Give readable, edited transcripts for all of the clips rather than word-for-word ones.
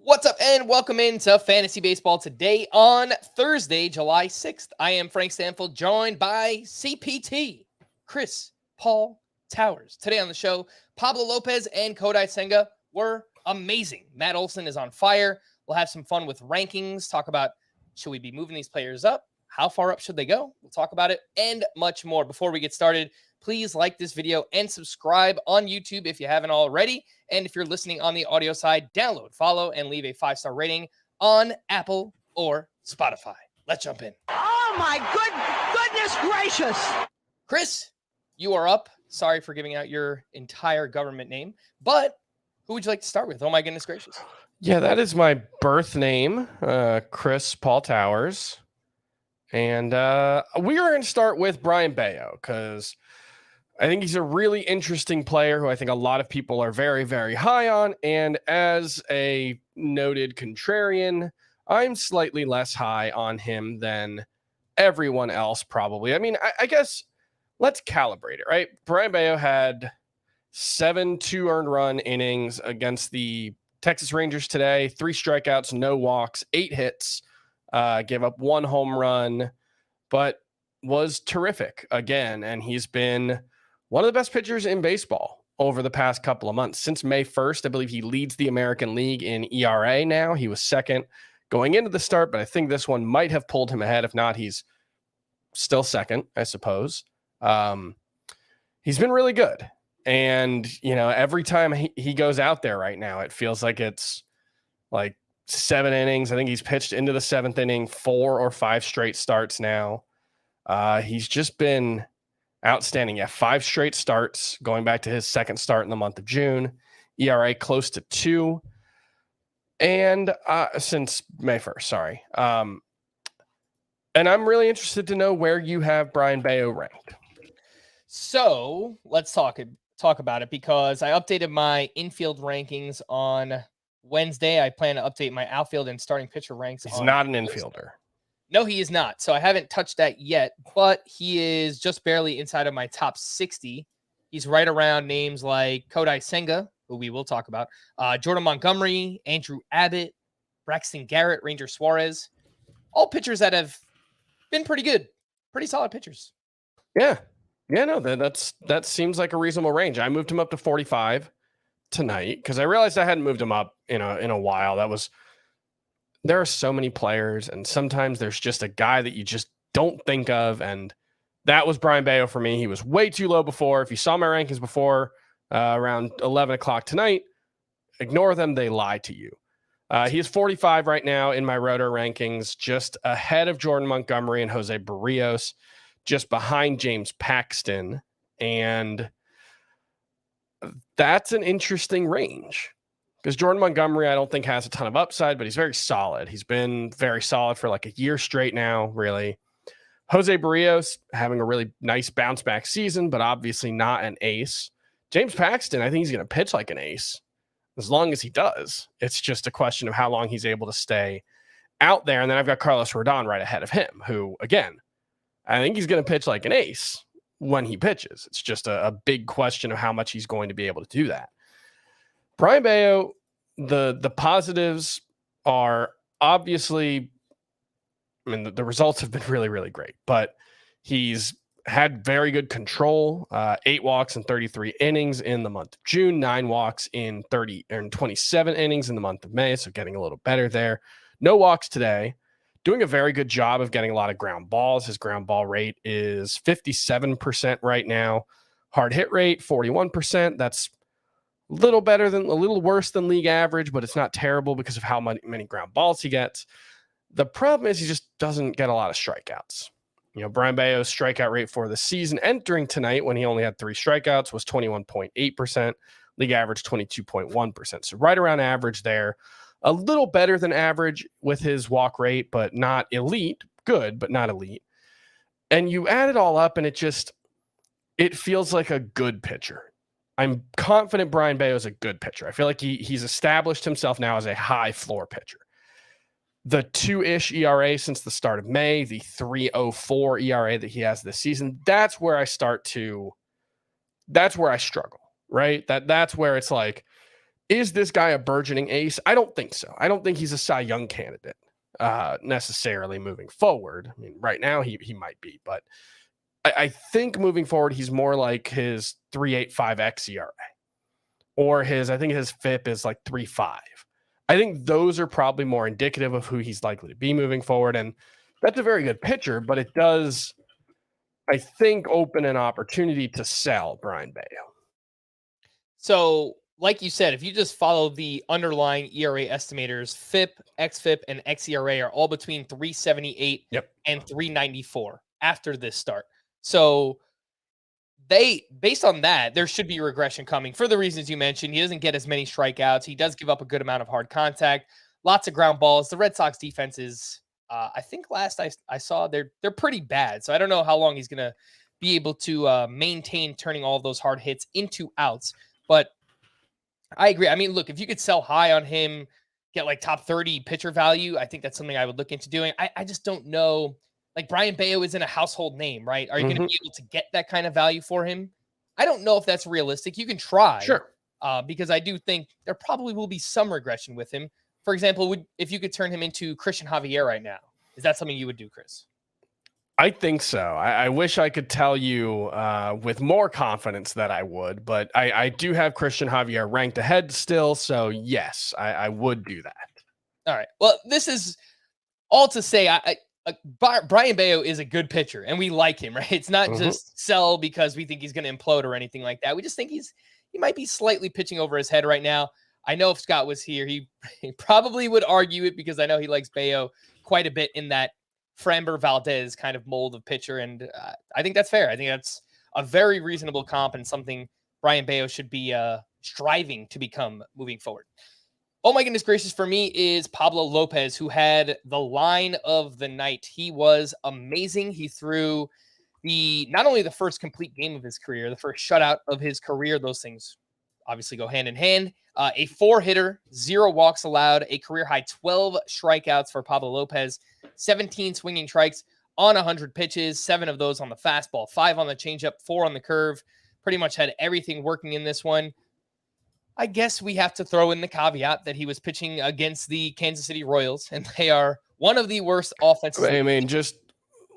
What's up, and welcome into Fantasy Baseball today on Thursday, July 6th. I am Frank Stampfl, joined by CPT, Chris Paul Towers. Today on the show, Pablo Lopez and Kodai Senga were amazing. Matt Olson is on fire. We'll have some fun with rankings, talk about should we be moving these players up? How far up should they go? We'll talk about it and much more. Before we get started, please like this video and subscribe on YouTube if you haven't already. And if you're listening on the audio side, download, follow, and leave a 5-star rating on Apple or Spotify. Let's jump in. Oh my goodness gracious. Chris, you are up. Sorry for giving out your entire government name, but who would you like to start with? Oh my goodness gracious. Yeah, that is my birth name, Chris Paul Towers. And we are going to start with Brayan Bello because I think he's a really interesting player who I think a lot of people are very, very high on. And as a noted contrarian, I'm slightly less high on him than everyone else probably. I mean, I guess let's calibrate it, right? Brayan Bello had 7 2-earned run innings against the Texas Rangers today, 3 strikeouts, no walks, 8 hits, gave up 1 home run, but was terrific again. And he's been one of the best pitchers in baseball over the past couple of months. Since May 1st, I believe he leads the American League in ERA now. He was second going into the start, but I think this one might have pulled him ahead. If not, he's still second, I suppose. He's been really good. And, you know, every time he goes out there right now, it feels like it's like 7 innings. I think he's pitched into the 7th inning, 4 or 5 straight starts now. He's just been outstanding. Yeah, 5 straight starts going back to his second start in the month of June. ERA close to 2. And since May 1st, sorry. And I'm really interested to know where you have Brayan Bello ranked. So let's talk about it because I updated my infield rankings on Wednesday. I plan to update my outfield and starting pitcher ranks. He's not an infielder. No, he is not. So I haven't touched that yet, but he is just barely inside of my top 60. He's right around names like Kodai Senga, who we will talk about, Jordan Montgomery, Andrew Abbott, Braxton Garrett, Ranger Suarez, all pitchers that have been pretty good, pretty solid pitchers. Yeah. Yeah, no, that seems like a reasonable range. I moved him up to 45 tonight because I realized I hadn't moved him up in a while. There are so many players, and sometimes there's just a guy that you just don't think of, and that was Brayan Bello for me. He was way too low before. If you saw my rankings before around 11 o'clock tonight, ignore them. They lie to you. He is 45 right now in my roto rankings, just ahead of Jordan Montgomery and Jose Barrios, just behind James Paxton, and that's an interesting range. Because Jordan Montgomery, I don't think has a ton of upside, but he's very solid. He's been very solid for like a year straight now, really. Jose Barrios having a really nice bounce back season, but obviously not an ace. James Paxton, I think he's going to pitch like an ace as long as he does. It's just a question of how long he's able to stay out there. And then I've got Carlos Rodon right ahead of him, who, again, I think he's going to pitch like an ace when he pitches. It's just a big question of how much he's going to be able to do that. Brayan Bello, the positives are obviously, I mean, the results have been really, really great, but he's had very good control, 8 walks in 33 innings in the month of June, 9 walks in 27 innings in the month of May, so getting a little better there. No walks today. Doing a very good job of getting a lot of ground balls. His ground ball rate is 57% right now. Hard hit rate, 41%. That's a little worse than league average, but it's not terrible because of how many ground balls he gets. The problem is he just doesn't get a lot of strikeouts. You know, Brayan Bello's strikeout rate for the season entering tonight when he only had 3 strikeouts was 21.8%. League average 22.1%. So right around average there. A little better than average with his walk rate, but not elite. Good, but not elite. And you add it all up, and it feels like a good pitcher. I'm confident Brayan Bello is a good pitcher. I feel like he's established himself now as a high floor pitcher. The 2-ish ERA since the start of May, the 3.04 ERA that he has this season, that's where I struggle, right? That's where it's like, Is this guy a burgeoning ace? I don't think so. I don't think he's a Cy Young candidate necessarily moving forward. I mean, right now he might be, but I think moving forward, he's more like his 3.85 xERA or I think his FIP is like 3.5. I think those are probably more indicative of who he's likely to be moving forward. And that's a very good pitcher, but it does, I think, open an opportunity to sell Brayan Bello. So, like you said, if you just follow the underlying ERA estimators, FIP, XFIP, and xERA are all between 378 and 394 after this start. So based on that, there should be regression coming for the reasons you mentioned. He doesn't get as many strikeouts. He does give up a good amount of hard contact, lots of ground balls. The Red Sox defense is, I think last I saw, they're pretty bad. So I don't know how long he's going to be able to maintain turning all of those hard hits into outs. But I agree. I mean, look, if you could sell high on him, get like top 30 pitcher value, I think that's something I would look into doing. I just don't know. Like Brayan Bello isn't a household name, right? Are you going to be able to get that kind of value for him? I don't know if that's realistic. You can try. Sure. Because I do think there probably will be some regression with him. For example, if you could turn him into Christian Javier right now, is that something you would do, Chris? I think so. I wish I could tell you with more confidence that I would, but I do have Christian Javier ranked ahead still. So yes, I would do that. All right. Well, this is all to say, Brayan Bello is a good pitcher and we like him, right? It's not just sell because we think he's going to implode or anything like that. We just think he might be slightly pitching over his head right now. I know if Scott was here, he probably would argue it because I know he likes Bello quite a bit in that Framber Valdez kind of mold of pitcher. And I think that's fair. I think that's a very reasonable comp and something Brayan Bello should be striving to become moving forward. Oh my goodness gracious, for me is Pablo Lopez, who had the line of the night. He was amazing. He threw not only the first complete game of his career, the first shutout of his career. Those things obviously go hand in hand. A 4-hitter, 0 walks allowed, a career high 12 strikeouts for Pablo Lopez, 17 swinging strikes on 100 pitches, 7 of those on the fastball, 5 on the changeup, 4 on the curve. Pretty much had everything working in this one. I guess we have to throw in the caveat that he was pitching against the Kansas City Royals, and they are one of the worst offenses. I mean, just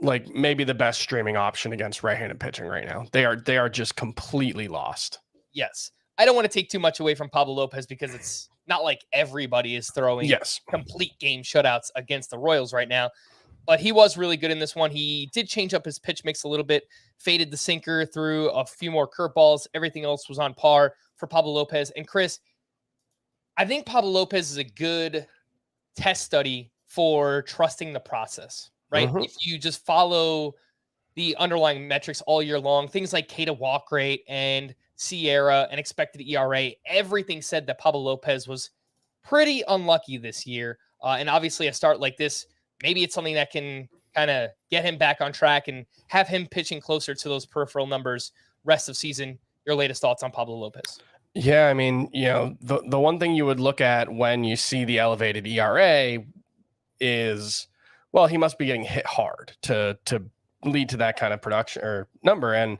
like maybe the best streaming option against right-handed pitching right now. They are just completely lost. Yes. I don't want to take too much away from Pablo Lopez because it's not like everybody is throwing complete game shutouts against the Royals right now. But he was really good in this one. He did change up his pitch mix a little bit, faded the sinker, threw a few more curveballs. Everything else was on par for Pablo Lopez. And Chris, I think Pablo Lopez is a good test study for trusting the process, right? If you just follow the underlying metrics all year long, things like K to walk rate and Sierra and expected ERA, everything said that Pablo Lopez was pretty unlucky this year. And obviously a start like this, maybe it's something that can kind of get him back on track and have him pitching closer to those peripheral numbers rest of season. Your latest thoughts on Pablo Lopez? Yeah, I mean, you know, the one thing you would look at when you see the elevated ERA is, well, he must be getting hit hard to lead to that kind of production or number. And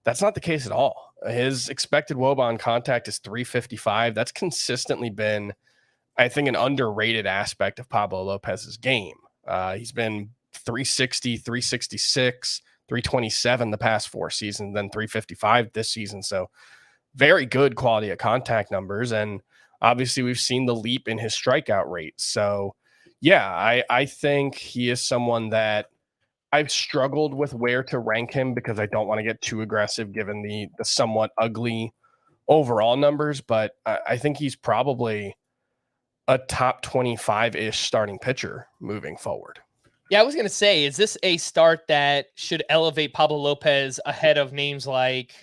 that's not the case at all. His expected WOBA on contact is 355. That's consistently been, I think, an underrated aspect of Pablo Lopez's game. He's been 360, 366, 327 the past 4 seasons, then 355 this season. So very good quality of contact numbers. And obviously we've seen the leap in his strikeout rate. So yeah, I think he is someone that I've struggled with where to rank him because I don't want to get too aggressive given the somewhat ugly overall numbers. But I think he's probably a top 25-ish starting pitcher moving forward. Yeah, I was going to say, is this a start that should elevate Pablo Lopez ahead of names like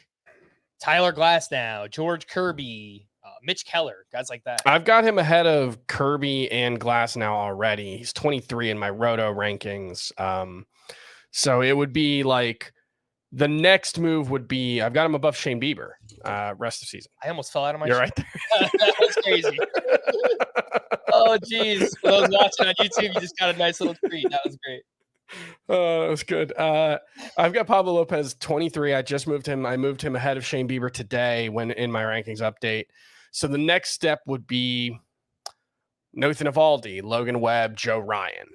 Tyler Glasnow, George Kirby, Mitch Keller, guys like that? I've got him ahead of Kirby and Glasnow already. He's 23 in my Roto rankings. So it would be like the next move would be, I've got him above Shane Bieber rest of season. I almost fell out of my You're right there. That was crazy. Oh, geez. For those watching on YouTube, you just got a nice little treat. That was great. That was good. I've got Pablo Lopez 23. I moved him ahead of Shane Bieber today when in my rankings update. So the next step would be Nathan Eovaldi, Logan Webb, Joe Ryan.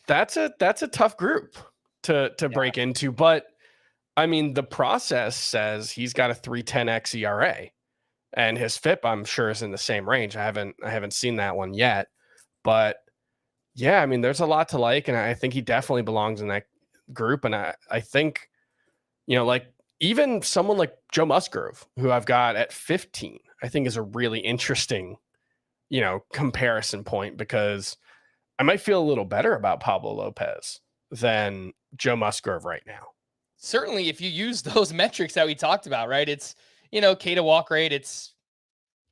That's a tough group to break into, but I mean, the process says he's got a 3.10x ERA, and his FIP, I'm sure, is in the same range. I haven't seen that one yet, but yeah, I mean, there's a lot to like, and I think he definitely belongs in that group. And I think, like even someone like Joe Musgrove, who I've got at 15, I think is a really interesting, comparison point, because I might feel a little better about Pablo Lopez than Joe Musgrove right now. Certainly, if you use those metrics that we talked about, right? It's, K to walk rate. It's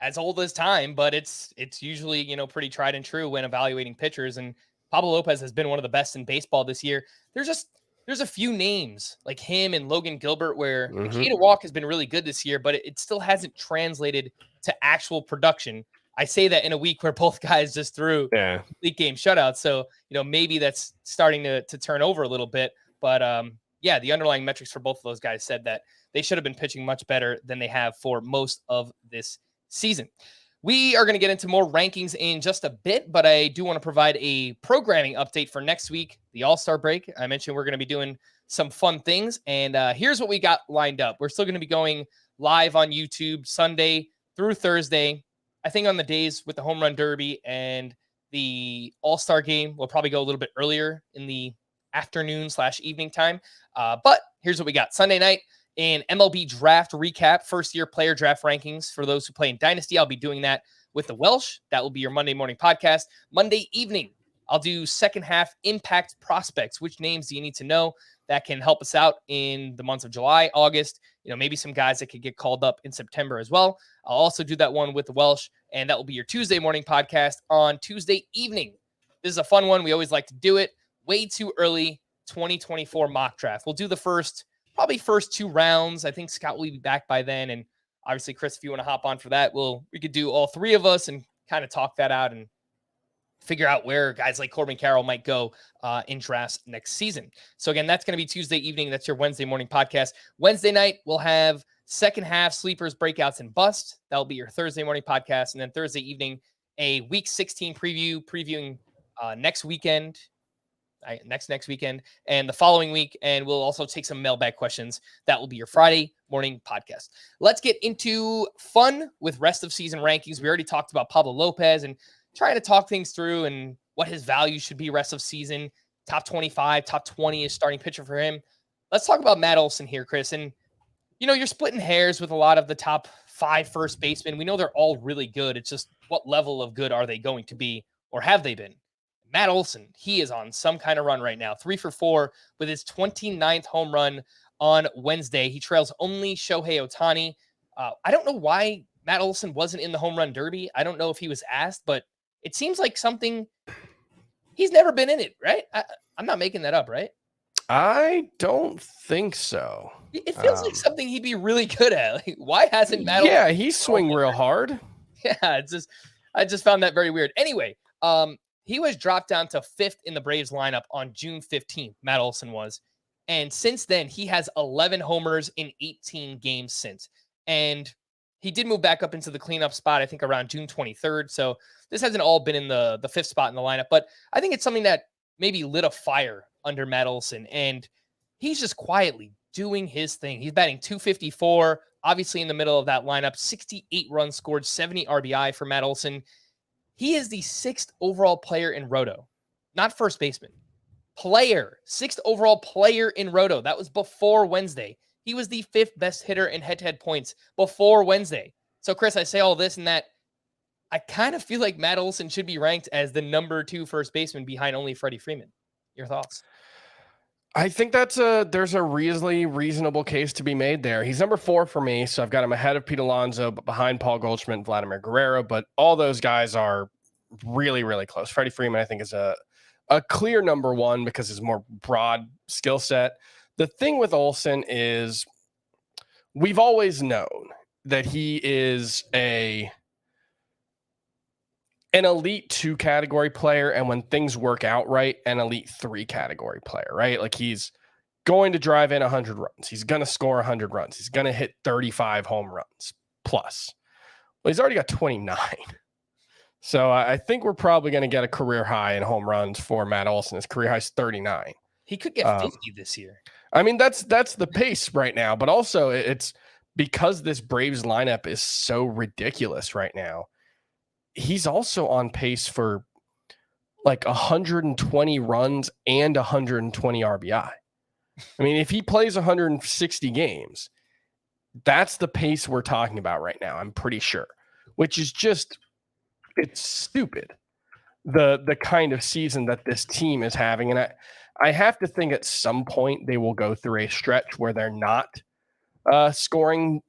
as old as time, but it's usually, pretty tried and true when evaluating pitchers. And Pablo Lopez has been one of the best in baseball this year. There's a few names like him and Logan Gilbert where the K to walk has been really good this year, but it still hasn't translated to actual production. I say that in a week where both guys just threw complete game shutouts. So, maybe that's starting to turn over a little bit, but, the underlying metrics for both of those guys said that they should have been pitching much better than they have for most of this season. We are going to get into more rankings in just a bit, but I do want to provide a programming update for next week, the All-Star break. I mentioned we're going to be doing some fun things, and here's what we got lined up. We're still going to be going live on YouTube Sunday through Thursday. I think on the days with the Home Run Derby and the All-Star game, we'll probably go a little bit earlier in the afternoon/evening time. But here's what we got. Sunday night, an MLB draft recap, first-year player draft rankings for those who play in Dynasty. I'll be doing that with the Welsh. That will be your Monday morning podcast. Monday evening, I'll do second half impact prospects. Which names do you need to know that can help us out in the months of July, August? Maybe some guys that could get called up in September as well. I'll also do that one with the Welsh, and that will be your Tuesday morning podcast on Tuesday evening. This is a fun one. We always like to do it. Way too early 2024 mock draft. We'll do the first 2 rounds. I think Scott will be back by then. And obviously, Chris, if you want to hop on for that, we could do all 3 of us and kind of talk that out and figure out where guys like Corbin Carroll might go in drafts next season. So again, that's going to be Tuesday evening. That's your Wednesday morning podcast. Wednesday night, we'll have second half sleepers, breakouts, and bust. That'll be your Thursday morning podcast. And then Thursday evening, a week 16 previewing next weekend. Next weekend and the following week, and we'll also take some mailbag questions. That will be your Friday morning podcast. Let's get into fun with rest of season rankings. We already talked about Pablo Lopez and trying to talk things through and what his value should be rest of season. Top 25, top 20 is starting pitcher for him. Let's talk about Matt Olson here, Chris. And you're splitting hairs with a lot of the top 5 first basemen. We know they're all really good. It's just what level of good are they going to be, or have they been? Matt Olson, he is on some kind of run right now. 3 for 4 with his 29th home run on Wednesday. He trails only Shohei Ohtani. I don't know why Matt Olson wasn't in the home run derby. I don't know if he was asked, but it seems like something he's never been in it, right? I'm not making that up, right? I don't think so. It feels like something he'd be really good at. Like, why hasn't Matt Olson? Yeah, he's swing real hard. Yeah, I just found that very weird. Anyway, he was dropped down to 5th in the Braves lineup on June 15th, Matt Olson was. And since then, he has 11 homers in 18 games since. And he did move back up into the cleanup spot, I think, around June 23rd. So this hasn't all been in the 5th spot in the lineup. But I think it's something that maybe lit a fire under Matt Olson. And he's just quietly doing his thing. He's batting .254, obviously in the middle of that lineup. 68 runs scored, 70 RBI for Matt Olson. He is the 6th overall player in Roto, not first baseman. Player, 6th overall player in Roto. That was before Wednesday. He was the 5th best hitter in head-to-head points before Wednesday. So, Chris, I say all this and that. I kind of feel like Matt Olson should be ranked as the number 2 first baseman behind only Freddie Freeman. Your thoughts? I think there's a reasonable case to be made there. He's number 4 for me, so I've got him ahead of Pete Alonso, but behind Paul Goldschmidt and Vladimir Guerrero. But all those guys are really, really close. Freddie Freeman, I think, is a clear number 1 because his more broad skill set. The thing with Olson is we've always known that he is an elite 2 category player, and when things work out right, an elite 3 category player, right? Like, he's going to drive in 100 runs. He's going to score 100 runs. He's going to hit 35 home runs plus. Well, he's already got 29. So I think we're probably going to get a career high in home runs for Matt Olson. His career high is 39. He could get 50 this year. I mean, that's the pace right now, but also it's because this Braves lineup is so ridiculous right now. He's also on pace for like 120 runs and 120 RBI. I mean, if he plays 160 games, that's the pace we're talking about right now, I'm pretty sure, which is just, it's stupid. The kind of season that this team is having. And I have to think at some point they will go through a stretch where they're not scoring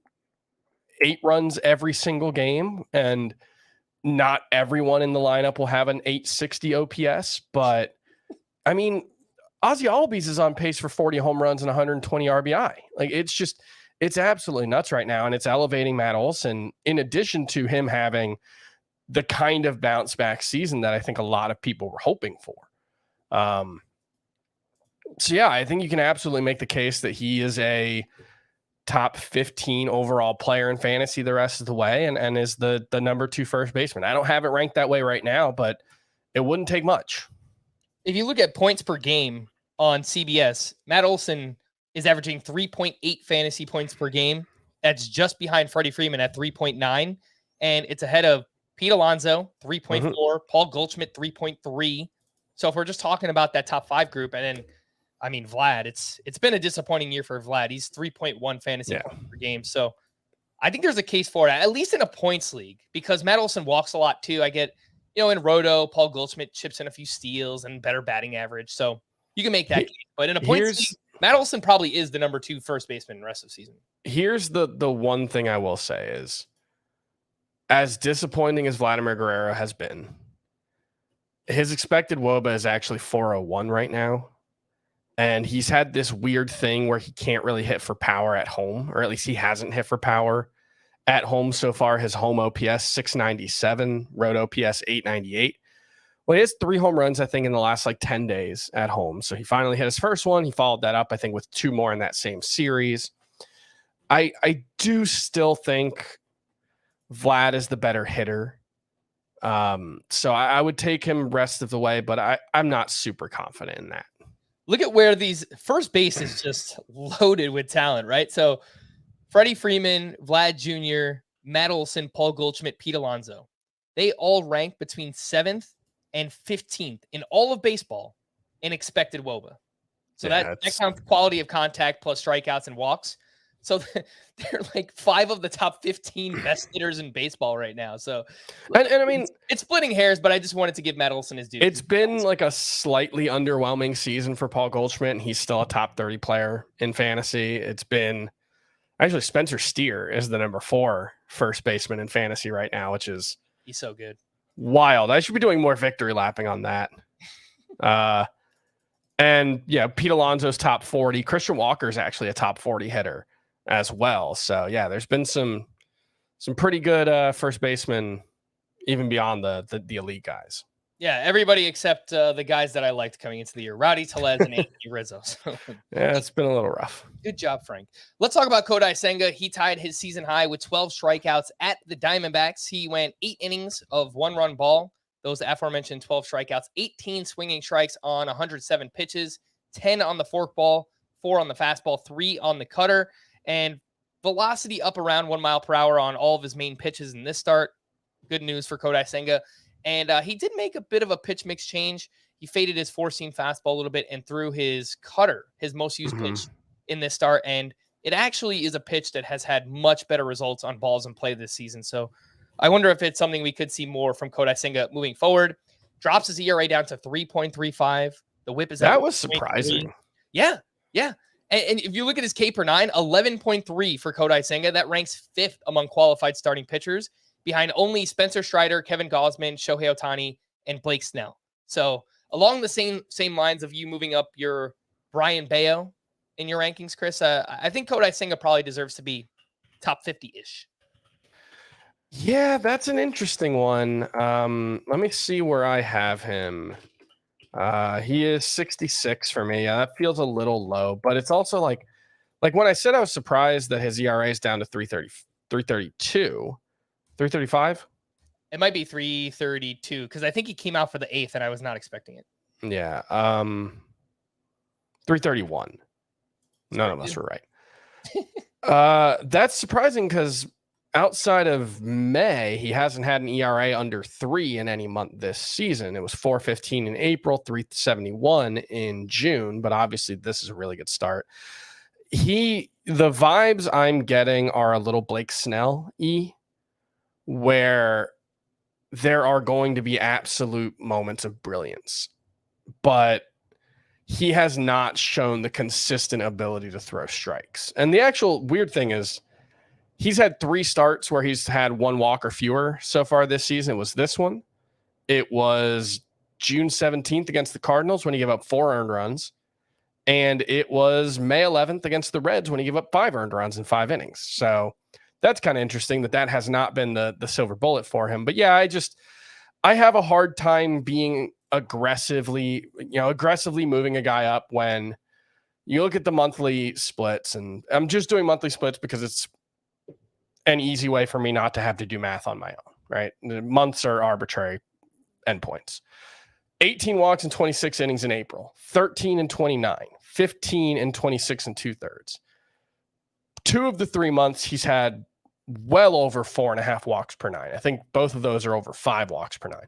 8 runs every single game, and not everyone in the lineup will have an 860 OPS. But I mean, Ozzie Albies is on pace for 40 home runs and 120 RBI. Like, it's absolutely nuts right now. And it's elevating Matt Olson, in addition to him having the kind of bounce back season that I think a lot of people were hoping for. So yeah, I think you can absolutely make the case that he is a top 15 overall player in fantasy the rest of the way, and is the number 2 first baseman. I don't have it ranked that way right now, but it wouldn't take much. If you look at points per game on CBS, Matt Olson is averaging 3.8 fantasy points per game. That's just behind Freddie Freeman at 3.9. And it's ahead of Pete Alonso, 3.4, Paul Goldschmidt, 3.3. So if we're just talking about that top 5 group, and then, I mean, Vlad, it's been a disappointing year for Vlad. He's 3.1 fantasy points per game. So I think there's a case for it, at least in a points league, because Matt Olson walks a lot too. I get, in Roto, Paul Goldschmidt chips in a few steals and better batting average. So you can make that case. But in a points league, Matt Olson probably is the number 2 first baseman in the rest of the season. Here's the one thing I will say is, as disappointing as Vladimir Guerrero has been, his expected WOBA is actually 401 right now. And he's had this weird thing where he can't really hit for power at home, or at least he hasn't hit for power at home so far. His home OPS 697, road OPS 898. Well, he has 3 home runs, I think, in the last 10 days at home. So he finally hit his first one. He followed that up, I think, with 2 more in that same series. I do still think Vlad is the better hitter. So I would take him rest of the way, but I'm not super confident in that. Look at where these first base is just loaded with talent, right? So Freddie Freeman, Vlad Jr., Matt Olson, Paul Goldschmidt, Pete Alonso. They all rank between 7th and 15th in all of baseball in expected WOBA. So that counts quality of contact plus strikeouts and walks. So they're 5 of the top 15 best hitters in baseball right now. So, and I mean, it's splitting hairs, but I just wanted to give Matt Olson his due. It's been a slightly underwhelming season for Paul Goldschmidt, and he's still a top 30 player in fantasy. It's been actually Spencer Steer is the number 4 first baseman in fantasy right now, which is he's so good, wild. I should be doing more victory lapping on that. And yeah, Pete Alonso's top 40. Christian Walker's actually a top 40 hitter as well. So yeah, there's been some pretty good first basemen even beyond the elite guys. Yeah, everybody except the guys that I liked coming into the year, Rowdy Tellez and Anthony Rizzo. So, yeah, it's been a little rough. Good job, Frank. Let's talk about Kodai Senga. He tied his season high with 12 strikeouts at the Diamondbacks. He went 8 innings of 1-run ball. Those aforementioned 12 strikeouts, 18 swinging strikes on 107 pitches, 10 on the forkball, 4 on the fastball, 3 on the cutter, and velocity up around 1 mile per hour on all of his main pitches in this start. Good news for Kodai Senga. And he did make a bit of a pitch mix change. He faded his 4-seam fastball a little bit and threw his cutter, his most used pitch in this start. And it actually is a pitch that has had much better results on balls in play this season. So I wonder if it's something we could see more from Kodai Senga moving forward. Drops his ERA down to 3.35. The whip is that was surprising. Yeah. And if you look at his K per 9, 11.3 for Kodai Senga. That ranks 5th among qualified starting pitchers, behind only Spencer Strider, Kevin Gausman, Shohei Ohtani, and Blake Snell. So along the same lines of you moving up your Brayan Bello in your rankings, Chris, I think Kodai Senga probably deserves to be top 50-ish. Yeah, that's an interesting one. Let me see where I have him. He is 66 for me. That feels a little low, but it's also like when I said I was surprised that his ERA is down to 332, 335? It might be 332 because I think he came out for the 8th and I was not expecting it. Yeah. 331. None of us were right. That's surprising because outside of May, he hasn't had an ERA under 3 in any month this season. It was 4.15 in April, 3.71 in June, but obviously this is a really good start. The vibes I'm getting are a little Blake Snell-y, where there are going to be absolute moments of brilliance, but he has not shown the consistent ability to throw strikes. And the actual weird thing is he's had 3 starts where he's had 1 walk or fewer so far this season. It was this one. It was June 17th against the Cardinals when he gave up 4 earned runs. And it was May 11th against the Reds when he gave up 5 earned runs in 5 innings. So that's kind of interesting that has not been the silver bullet for him. But yeah, I have a hard time being aggressively moving a guy up when you look at the monthly splits. And I'm just doing monthly splits because it's an easy way for me not to have to do math on my own, right? The months are arbitrary endpoints. 18 walks in 26 innings in April, 13 and 29, 15 and 26 and 2/3. 2 of the 3 months he's had well over 4.5 walks per 9. I think both of those are over 5 walks per 9.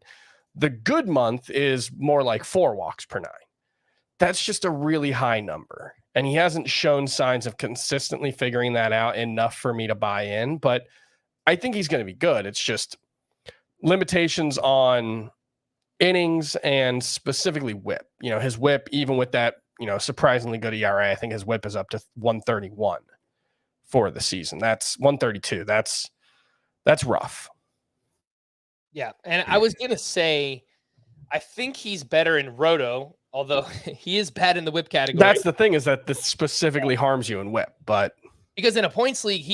The good month is more like 4 walks per 9. That's just a really high number. And he hasn't shown signs of consistently figuring that out enough for me to buy in, but I think he's going to be good. It's just limitations on innings and specifically whip. His whip, even with that, surprisingly good ERA, I think his whip is up to 131 for the season. That's 132. That's rough. Yeah. And I was going to say, I think he's better in Roto, although he is bad in the whip category. That's the thing, is that this specifically harms you in whip, but because in a points league,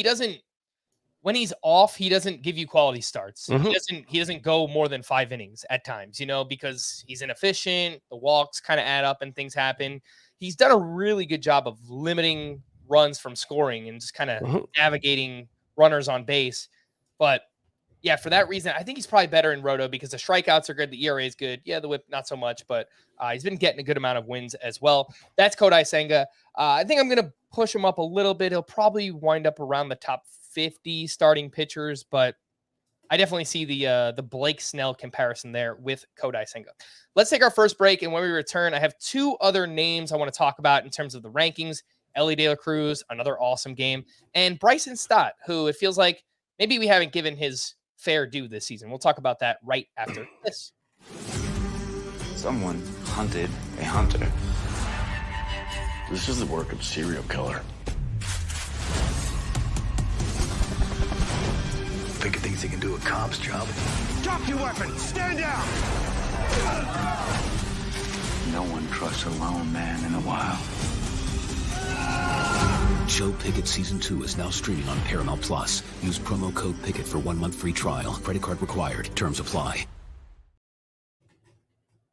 when he's off, he doesn't give you quality starts. Mm-hmm. He doesn't go more than 5 innings at times, because he's inefficient. The walks kind of add up and things happen. He's done a really good job of limiting runs from scoring and just kind of navigating runners on base. But yeah, for that reason, I think he's probably better in Roto because the strikeouts are good. The ERA is good. Yeah, the whip, not so much, but he's been getting a good amount of wins as well. That's Kodai Senga. I think I'm going to push him up a little bit. He'll probably wind up around the top 50 starting pitchers, but I definitely see the Blake Snell comparison there with Kodai Senga. Let's take our first break, and when we return, I have 2 other names I want to talk about in terms of the rankings. Elly De La Cruz, another awesome game, and Bryson Stott, who it feels like maybe we haven't given his fair due this season. We'll talk about that right after this. Someone hunted a hunter. This is the work of a serial killer. Pickett thinks he can do a cop's job. Drop your weapon. Stand down. No one trusts a lone man in the wild. Joe Pickett Season 2 is now streaming on Paramount Plus. Use promo code Pickett for 1 month free trial. Credit card required. Terms apply.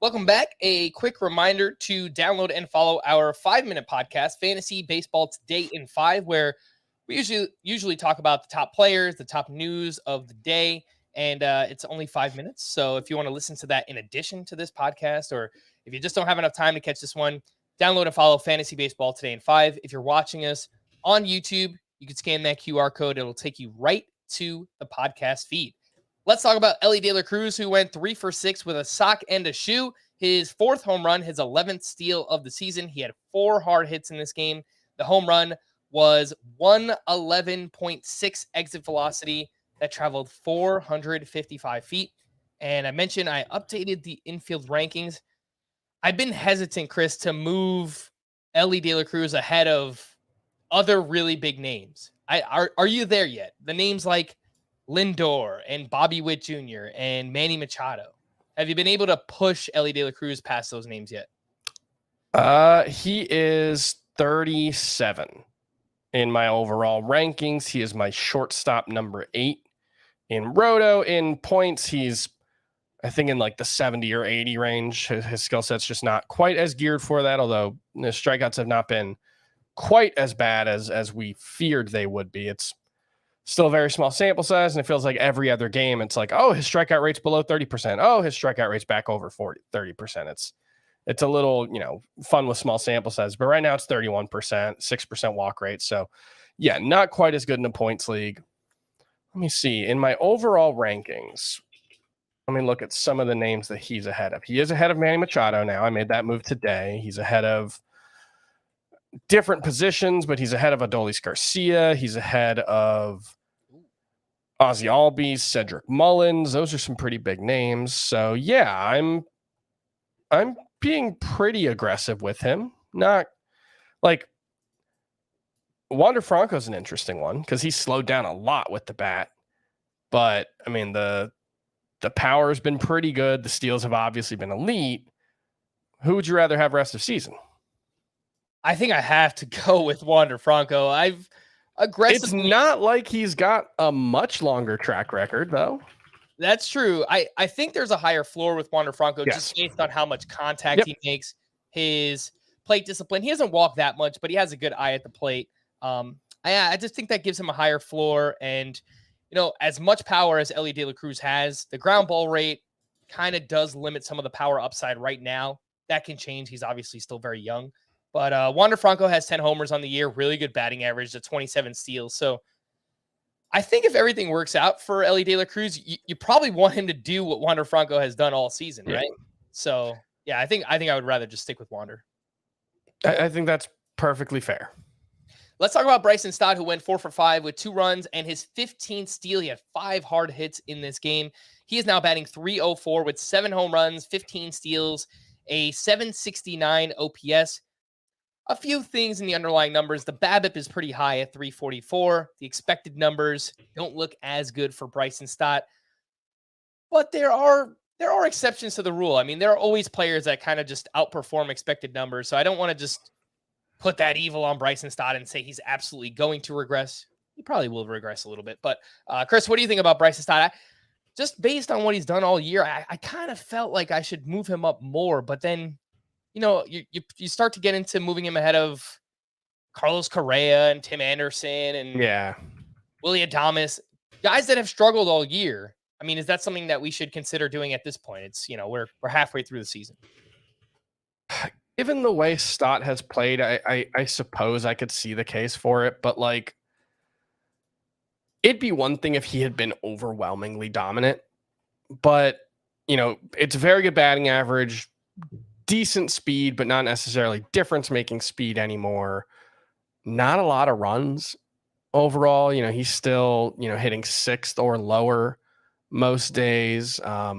Welcome back. A quick reminder to download and follow our 5-minute podcast, Fantasy Baseball Today in 5, where we usually talk about the top players, the top news of the day, and it's only 5 minutes. So if you want to listen to that in addition to this podcast, or if you just don't have enough time to catch this one, download and follow Fantasy Baseball Today in 5. If you're watching us on YouTube, you can scan that QR code. It'll take you right to the podcast feed. Let's talk about Elly De La Cruz, who went 3 for 6 with a sock and a shoe. His 4th home run, his 11th steal of the season. He had 4 hard hits in this game. The home run was 111.6 exit velocity that traveled 455 feet. And I mentioned I updated the infield rankings. I've been hesitant, Chris, to move Elly De La Cruz ahead of other really big names. Are you there yet? The names like Lindor and Bobby Witt Jr. and Manny Machado. Have you been able to push Elly De La Cruz past those names yet? He is 37 in my overall rankings. He is my shortstop number 8 in Roto. In points, he's, I think, in like the 70 or 80 range. His skill set's just not quite as geared for that, although the strikeouts have not been quite as bad as we feared they would be. It's still a very small sample size, and it feels like every other game, it's like, oh, his strikeout rate's below 30%. Oh, his strikeout rate's back over 30%. It's a little, fun with small sample size, but right now it's 31%, 6% walk rate. So yeah, not quite as good in the points league. Let me see. In my overall rankings, let me look at some of the names that he's ahead of. He is ahead of Manny Machado now. I made that move today. He's ahead of different positions, but he's ahead of Adolis Garcia. He's ahead of Ozzy Albies, Cedric Mullins. Those are some pretty big names. So yeah, I'm being pretty aggressive with him. Not like Wander Franco's an interesting one because he slowed down a lot with the bat. But I mean, the power has been pretty good. The steals have obviously been elite. Who would you rather have rest of season? I think I have to go with Wander Franco. I've aggressively. It's not like he's got a much longer track record, though. That's true. I think there's a higher floor with Wander Franco just based on how much contact he makes, his plate discipline. He doesn't walk that much, but he has a good eye at the plate. I just think that gives him a higher floor. And, as much power as Elly De La Cruz has, the ground ball rate kind of does limit some of the power upside right now. That can change. He's obviously still very young. But Wander Franco has 10 homers on the year, really good batting average, to 27 steals. So I think if everything works out for Elly De La Cruz, you probably want him to do what Wander Franco has done all season, right? So yeah, I think I would rather just stick with Wander. I think that's perfectly fair. Let's talk about Bryson Stott, who went 4 for 5 with 2 runs and his 15th steal. He had 5 hard hits in this game. He is now batting .304 with 7 home runs, 15 steals, a .769 OPS. A few things in the underlying numbers. The BABIP is pretty high at .344. The expected numbers don't look as good for Bryson Stott. But there are exceptions to the rule. I mean, there are always players that kind of just outperform expected numbers. So I don't want to just put that evil on Bryson Stott and say he's absolutely going to regress. He probably will regress a little bit. But Chris, what do you think about Bryson Stott? Just based on what he's done all year, I kind of felt like I should move him up more. But then, you start to get into moving him ahead of Carlos Correa and Tim Anderson and Willie Adames, guys that have struggled all year. I mean, is that something that we should consider doing at this point? It's, we're halfway through the season. Given the way Stott has played, I suppose I could see the case for it, but like, it'd be one thing if he had been overwhelmingly dominant, but it's a very good batting average, decent speed, but not necessarily difference-making speed anymore. Not a lot of runs overall. He's still, hitting 6th or lower most days. I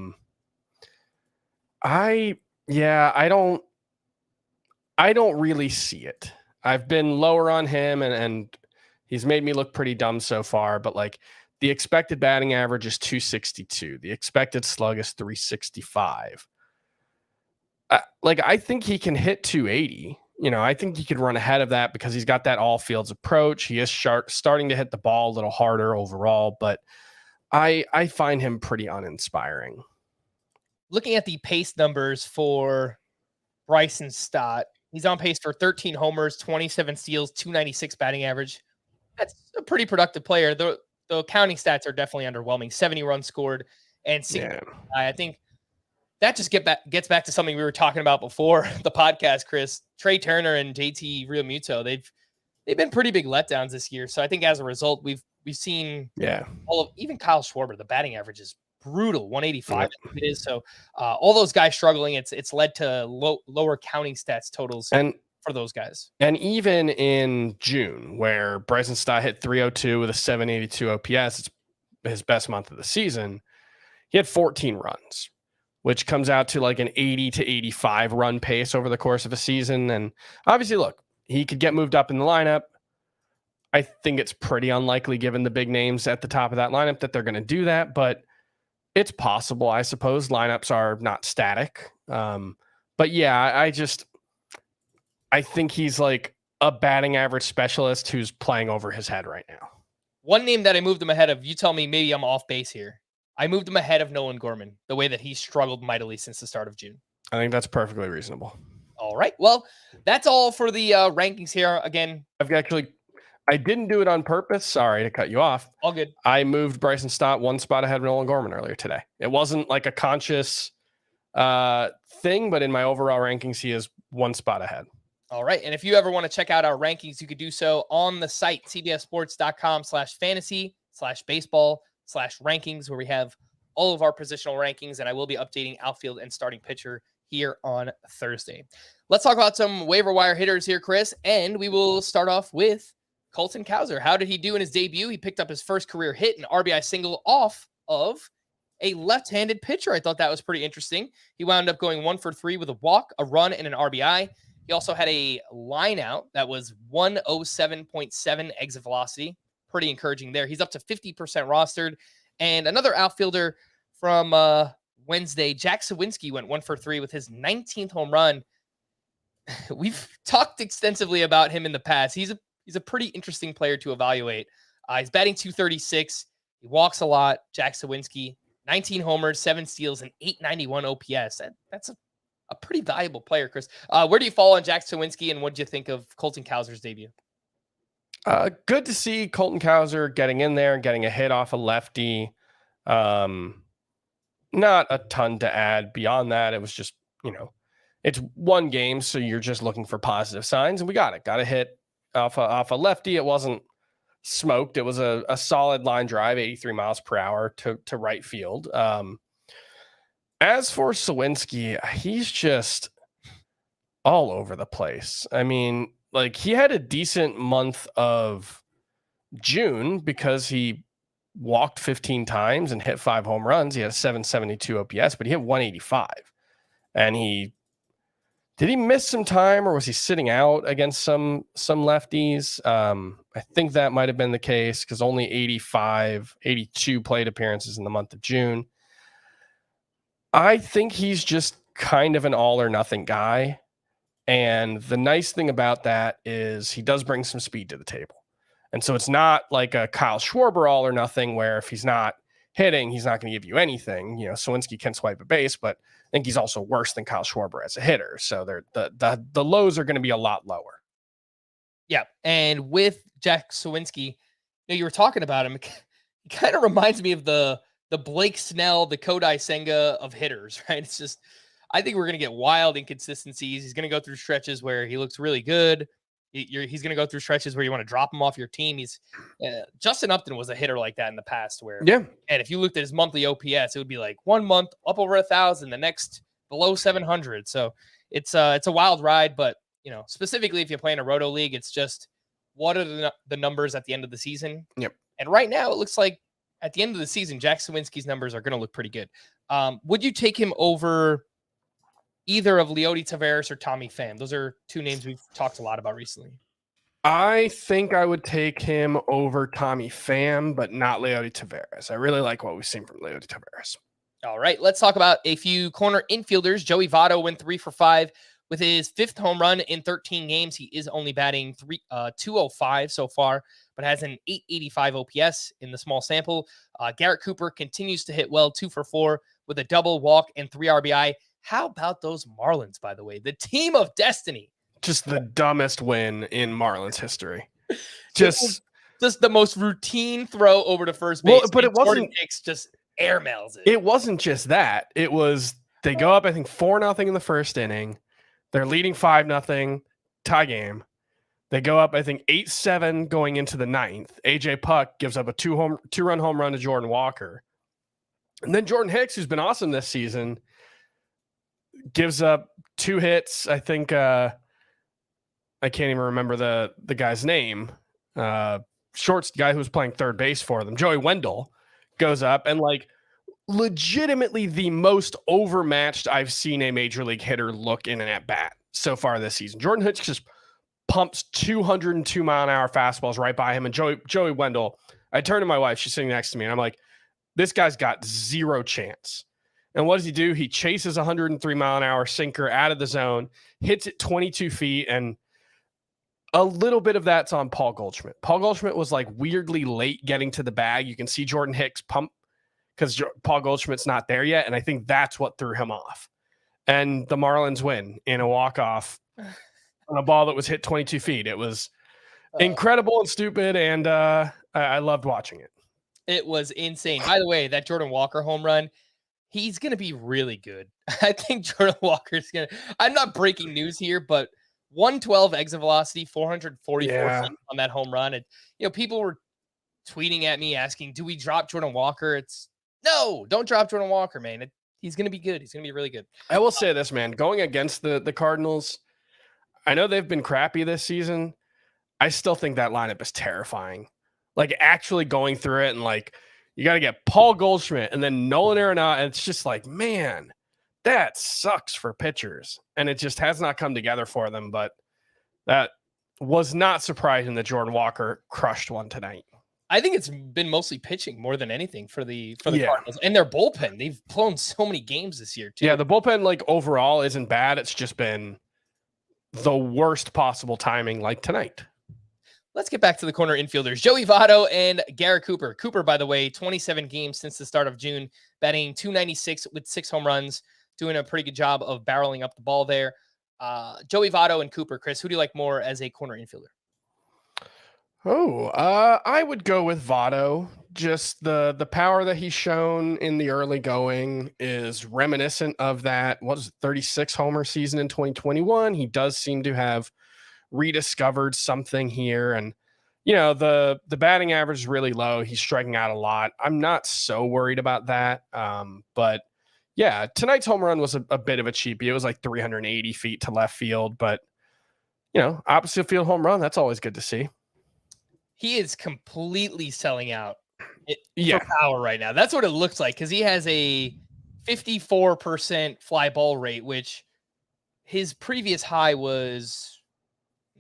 don't really see it. I've been lower on him and he's made me look pretty dumb so far, but like the expected batting average is .262. The expected slug is .365. I think he can hit .280. I think he could run ahead of that because he's got that all fields approach. He is starting to hit the ball a little harder overall, but I find him pretty uninspiring. Looking at the pace numbers for Bryson Stott, he's on pace for 13 homers, 27 steals, .296 batting average. That's a pretty productive player. The counting stats are definitely underwhelming. 70 runs scored and 60. I think that just gets back to something we were talking about before the podcast, Chris. Trey Turner and JT Realmuto, they've been pretty big letdowns this year. So I think as a result, we've seen even Kyle Schwarber, the batting average is brutal, 185 it is. So all those guys struggling, it's led to lower counting stats totals for those guys. And even in June, where Bryson Stott hit .302 with a .782 OPS, it's his best month of the season, he had 14 runs, which comes out to like an 80 to 85 run pace over the course of a season. And obviously, look, he could get moved up in the lineup. I think it's pretty unlikely, given the big names at the top of that lineup, that they're going to do that, but it's possible, I suppose. Lineups are not static. But yeah, I think he's like a batting average specialist who's playing over his head right now. One name that I moved him ahead of, you tell me maybe I'm off base here. I moved him ahead of Nolan Gorman, the way that he struggled mightily since the start of June. I think that's perfectly reasonable. All right. Well, that's all for the rankings here. Again, I've actually I didn't do it on purpose. Sorry to cut you off. All good. I moved Bryson Stott one spot ahead of Nolan Gorman earlier today. It wasn't like a conscious thing, but in my overall rankings, he is one spot ahead. All right. And if you ever want to check out our rankings, you could do so on the site, cbssports.com/fantasy/baseball/rankings, where we have all of our positional rankings. And I will be updating outfield and starting pitcher here on Thursday. Let's talk about some waiver wire hitters here, Chris. And we will start off with Colton Cowser. How did he do in his debut? He picked up his first career hit, an RBI single off of a left-handed pitcher. I thought that was pretty interesting. He wound up going 1 for 3 with a walk, a run, and an RBI. He also had a line out that was 107.7 exit velocity. Pretty encouraging there. He's up to 50% rostered. And another outfielder from Wednesday, Jack Sawinski, went 1 for 3 with his 19th home run. We've talked extensively about him in the past. He's a pretty interesting player to evaluate. He's batting .236. He walks a lot. Jack Sawinski, 19 homers, 7 steals, and 891 OPS. That's a pretty valuable player, Chris. Where do you fall on Jack Sawinski, and what did you think of Colton Cowser's debut? Good to see Colton Cowser getting in there and getting a hit off a lefty. Not a ton to add beyond that. It was just, it's one game, so you're just looking for positive signs, and we got it. Got a hit off a lefty. It wasn't smoked. It was a solid line drive, 83 miles per hour to right field. As for Sawinski, he's just all over the place. I mean, like, he had a decent month of June because he walked 15 times and hit 5 home runs. He had a 772 OPS, but he hit 185. And did he miss some time, or was he sitting out against some lefties? I think that might have been the case because only 82 plate appearances in the month of June. I think he's just kind of an all or nothing guy. And the nice thing about that is he does bring some speed to the table. And so it's not like a Kyle Schwarber all or nothing where if he's not hitting, he's not going to give you anything. Sawinski can swipe a base, but I think he's also worse than Kyle Schwarber as a hitter. So the lows are going to be a lot lower. Yeah. And with Jack Sawinski, you were talking about him. He kind of reminds me of the Blake Snell, the Kodai Senga of hitters, right? It's just, I think we're going to get wild inconsistencies. He's going to go through stretches where he looks really good. He's going to go through stretches where you want to drop him off your team. Justin Upton was a hitter like that in the past where, and if you looked at his monthly OPS, it would be like 1 month up over 1,000, the next below 700. So it's a wild ride, but specifically if you play in a roto league, it's just, what are the numbers at the end of the season? Yep. And right now it looks like at the end of the season, Jack Sawinski's numbers are going to look pretty good. Would you take him over either of Leody Taveras or Tommy Pham? Those are two names we've talked a lot about recently. I think I would take him over Tommy Pham, but not Leody Taveras. I really like what we've seen from Leody Taveras. All right, let's talk about a few corner infielders. Joey Votto went 3 for 5 with his 5th home run in 13 games. He is only batting 205 so far, but has an 885 OPS in the small sample. Garrett Cooper continues to hit well, 2 for 4 with a double, walk, and 3 RBI. How about those Marlins, by the way? The team of destiny. Just the dumbest win in Marlins history. Just the most routine throw over to first base. Well, but it wasn't. Hicks just airmails it. It wasn't just that. It was they go up, I think 4-0 in the first inning. They're leading 5-0, tie game. They go up, I think 8-7 going into the 9th. AJ Puck gives up a 2-run home run to Jordan Walker, and then Jordan Hicks, who's been awesome this season, gives up 2 hits. I think I can't even remember the guy's name. Shorts guy who was playing third base for them, Joey Wendell, goes up and legitimately the most overmatched I've seen a major league hitter look in an at bat so far this season. Jordan Hicks just pumps 202 mile an hour fastballs right by him, and Joey Wendell. I turned to my wife; she's sitting next to me, and I'm like, "This guy's got zero chance." And what does he do? He chases 103 mile an hour sinker out of the zone, hits it 22 feet, and a little bit of that's on Paul Goldschmidt. Paul Goldschmidt was weirdly late getting to the bag. You can see Jordan Hicks pump because Paul Goldschmidt's not there yet, and I think that's what threw him off. And the Marlins win in a walk-off on a ball that was hit 22 feet. It was Incredible and stupid, and I loved watching it. It was insane. By the way, that Jordan Walker home run, he's going to be really good. I think Jordan Walker's going to – I'm not breaking news here, but 112 exit velocity, 444 feet on that home run. And, people were tweeting at me asking, do we drop Jordan Walker? No, don't drop Jordan Walker, man. He's going to be good. He's going to be really good. I will say this, man. Going against the Cardinals, I know they've been crappy this season. I still think that lineup is terrifying. Like, actually going through it, and like, you got to get Paul Goldschmidt and then Nolan Arenado, and it's just like, man, that sucks for pitchers. And it just has not come together for them. But that was not surprising that Jordan Walker crushed one tonight. I think it's been mostly pitching more than anything for the Cardinals and their bullpen. They've blown so many games this year too. Yeah, the bullpen like overall isn't bad. It's just been the worst possible timing like tonight. Let's get back to the corner infielders, Joey Votto and Garrett Cooper. Cooper, by the way, 27 games since the start of June, batting .296 with 6 home runs, doing a pretty good job of barreling up the ball there. Joey Votto and Cooper, Chris, who do you like more as a corner infielder? I would go with Votto. Just the power that he's shown in the early going is reminiscent of that, 36 homer season in 2021. He does seem to have rediscovered something here, and the batting average is really low. He's striking out a lot. I'm not so worried about that. But yeah, tonight's home run was a bit of a cheapie. It was like 380 feet to left field, but opposite field home run, that's always good to see. He is completely selling out for power right now. That's what it looks like, because he has a 54% fly ball rate, which his previous high was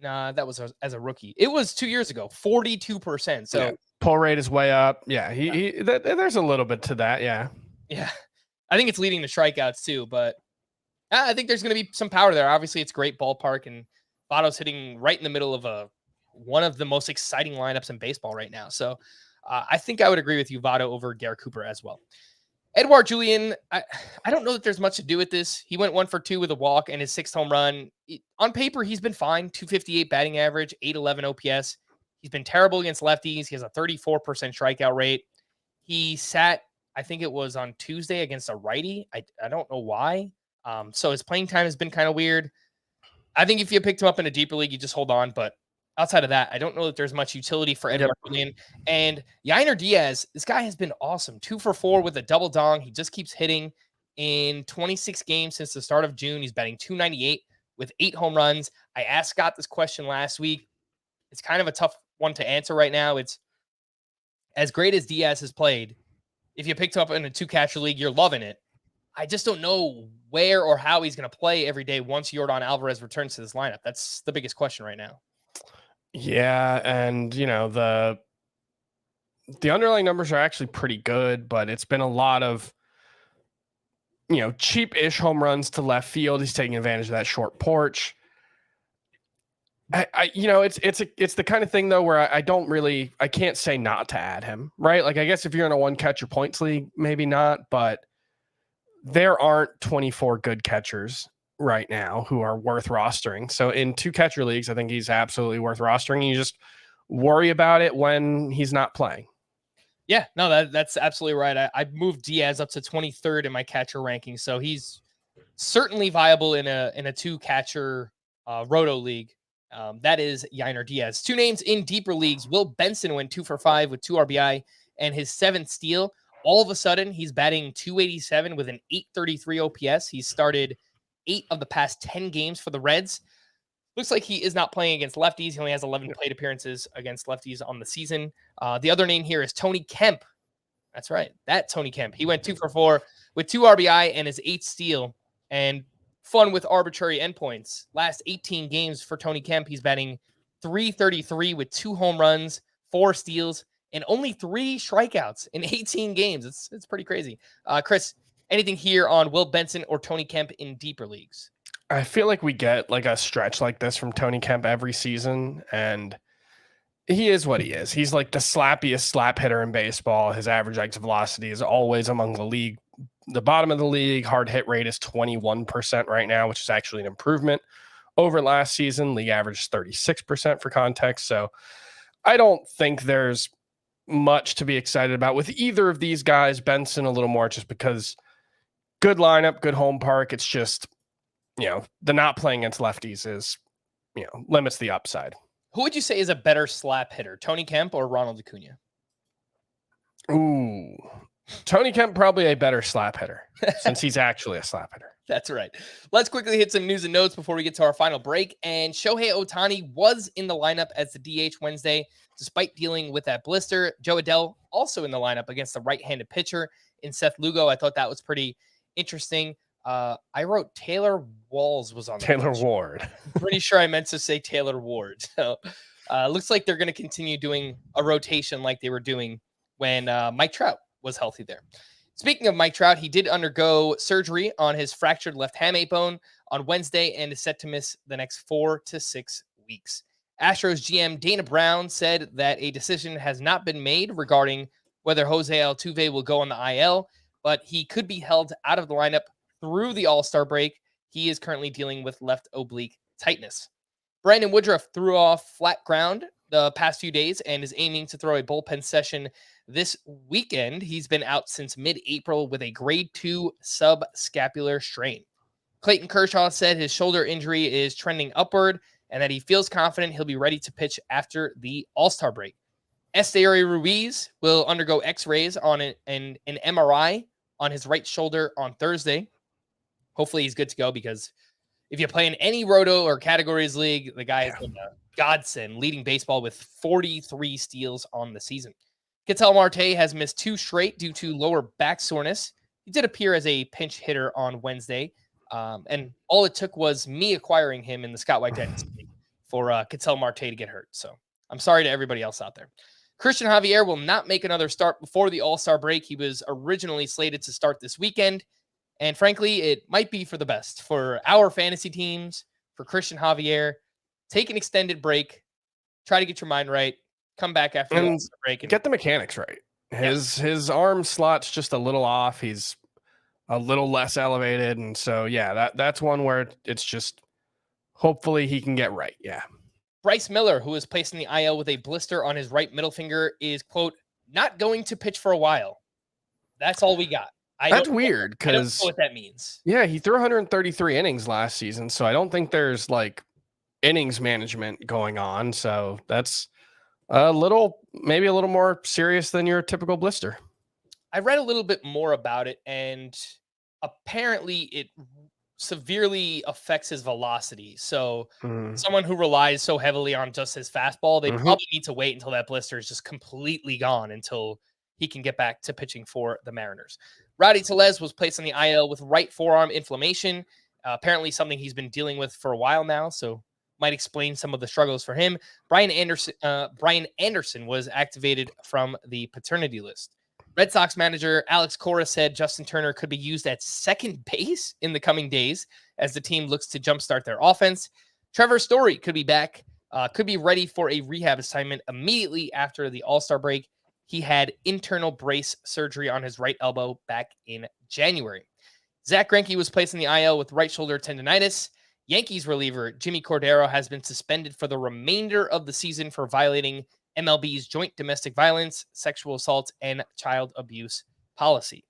that was as a rookie. It was 2 years ago, 42%. So pull rate is way up. Yeah, there's a little bit to that. Yeah. I think it's leading to strikeouts too, but I think there's going to be some power there. Obviously, it's great ballpark, and Votto's hitting right in the middle of one of the most exciting lineups in baseball right now. So I think I would agree with you, Votto over Garrett Cooper as well. Edouard Julien, I don't know that there's much to do with this. He went 1 for 2 with a walk and his 6th home run. On paper, he's been fine. .258 batting average, .811 OPS. He's been terrible against lefties. He has a 34% strikeout rate. He sat, I think it was on Tuesday, against a righty. I don't know why. So his playing time has been kind of weird. I think if you picked him up in a deeper league, you just hold on. But outside of that, I don't know that there's much utility for Edouard Julien. And Yainer Diaz, this guy has been awesome. 2 for 4 with a double dong. He just keeps hitting. In 26 games since the start of June, he's batting .298 with 8 home runs. I asked Scott this question last week. It's kind of a tough one to answer right now. It's as great as Diaz has played. If you picked him up in a 2-catcher league, you're loving it. I just don't know where or how he's going to play every day once Yordan Alvarez returns to this lineup. That's the biggest question right now. Yeah, and the underlying numbers are actually pretty good, but it's been a lot of cheap-ish home runs to left field. He's taking advantage of that short porch. It's the kind of thing though where I can't say not to add him, right? Like, I guess if you're in a 1-catcher points league, maybe not, but there aren't 24 good catchers right now who are worth rostering. So in 2-catcher leagues, I think he's absolutely worth rostering. You just worry about it when he's not playing. Yeah, no, that's absolutely right. I moved Diaz up to 23rd in my catcher ranking, so he's certainly viable in a 2-catcher roto league. That is Yainer Diaz. 2 names in deeper leagues. Will Benson went 2 for 5 with 2 RBI and his 7th steal. All of a sudden, he's batting .287 with an .833 OPS. He's started 8 of the past 10 games for the Reds. Looks like he is not playing against lefties. He only has 11 plate appearances against lefties on the season. The other name here is Tony Kemp. That's right. That Tony Kemp. He went 2 for 4 with 2 RBI and his 8th steal. And fun with arbitrary endpoints. Last 18 games for Tony Kemp, he's batting .333 with 2 home runs, 4 steals, and only 3 strikeouts in 18 games. It's pretty crazy. Chris, anything here on Will Benson or Tony Kemp in deeper leagues? I feel like we get like a stretch like this from Tony Kemp every season, and he is what he is. He's like the slappiest slap hitter in baseball. His average exit velocity is always among the bottom of the league. Hard hit rate is 21% right now, which is actually an improvement over last season. League average is 36% for context. So I don't think there's much to be excited about with either of these guys. Benson a little more just because good lineup, good home park. It's just, the not playing against lefties is, limits the upside. Who would you say is a better slap hitter, Tony Kemp or Ronald Acuna? Ooh, Tony Kemp probably a better slap hitter since he's actually a slap hitter. That's right. Let's quickly hit some news and notes before we get to our final break. And Shohei Ohtani was in the lineup as the DH Wednesday, despite dealing with that blister. Joe Adell also in the lineup against the right-handed pitcher in Seth Lugo. I thought that was pretty interesting. I wrote Taylor Walls was on the Taylor bench. Ward. I'm pretty sure I meant to say Taylor Ward. So looks like they're going to continue doing a rotation like they were doing when Mike Trout was healthy there. Speaking of Mike Trout, he did undergo surgery on his fractured left hamate bone on Wednesday and is set to miss the next 4 to 6 weeks. Astros GM Dana Brown said that a decision has not been made regarding whether Jose Altuve will go on the IL, but he could be held out of the lineup through the All-Star break. He is currently dealing with left oblique tightness. Brandon Woodruff threw off flat ground the past few days and is aiming to throw a bullpen session this weekend. He's been out since mid-April with a grade 2 subscapular strain. Clayton Kershaw said his shoulder injury is trending upward and that he feels confident he'll be ready to pitch after the All-Star break. Esteury Ruiz will undergo x-rays on an MRI on his right shoulder on Thursday. Hopefully he's good to go, because if you play in any roto or categories league, the guy is in a godsend, leading baseball with 43 steals on the season. Ketel Marte has missed 2 straight due to lower back soreness. He did appear as a pinch hitter on Wednesday, and all it took was me acquiring him in the Scott White Dynasty League for Ketel Marte to get hurt. So I'm sorry to everybody else out there. Christian Javier will not make another start before the All-Star break. He was originally slated to start this weekend, and frankly, it might be for the best for our fantasy teams, for Christian Javier. Take an extended break, try to get your mind right, come back after the All-Star break. And get the mechanics right. His arm slot's just a little off. He's a little less elevated. And so, that's one where it's just hopefully he can get right. Yeah. Bryce Miller, who was placed in the IL with a blister on his right middle finger, is, quote, not going to pitch for a while. That's all we got. That's weird, because I don't know what that means. Yeah, he threw 133 innings last season, so I don't think there's like innings management going on. So that's maybe a little more serious than your typical blister. I read a little bit more about it, and apparently it severely affects his velocity. So someone who relies so heavily on just his fastball, they probably need to wait until that blister is just completely gone until he can get back to pitching for the Mariners. Rowdy Tellez was placed on the IL with right forearm inflammation, apparently something he's been dealing with for a while now, so might explain some of the struggles for him. Brian Anderson was activated from the paternity list. Red Sox manager Alex Cora said Justin Turner could be used at second base in the coming days as the team looks to jumpstart their offense. Trevor Story could be back, could be ready for a rehab assignment immediately after the All-Star break. He had internal brace surgery on his right elbow back in January. Zach Greinke was placed in the IL with right shoulder tendonitis. Yankees reliever Jimmy Cordero has been suspended for the remainder of the season for violating MLB's joint domestic violence, sexual assault, and child abuse policy.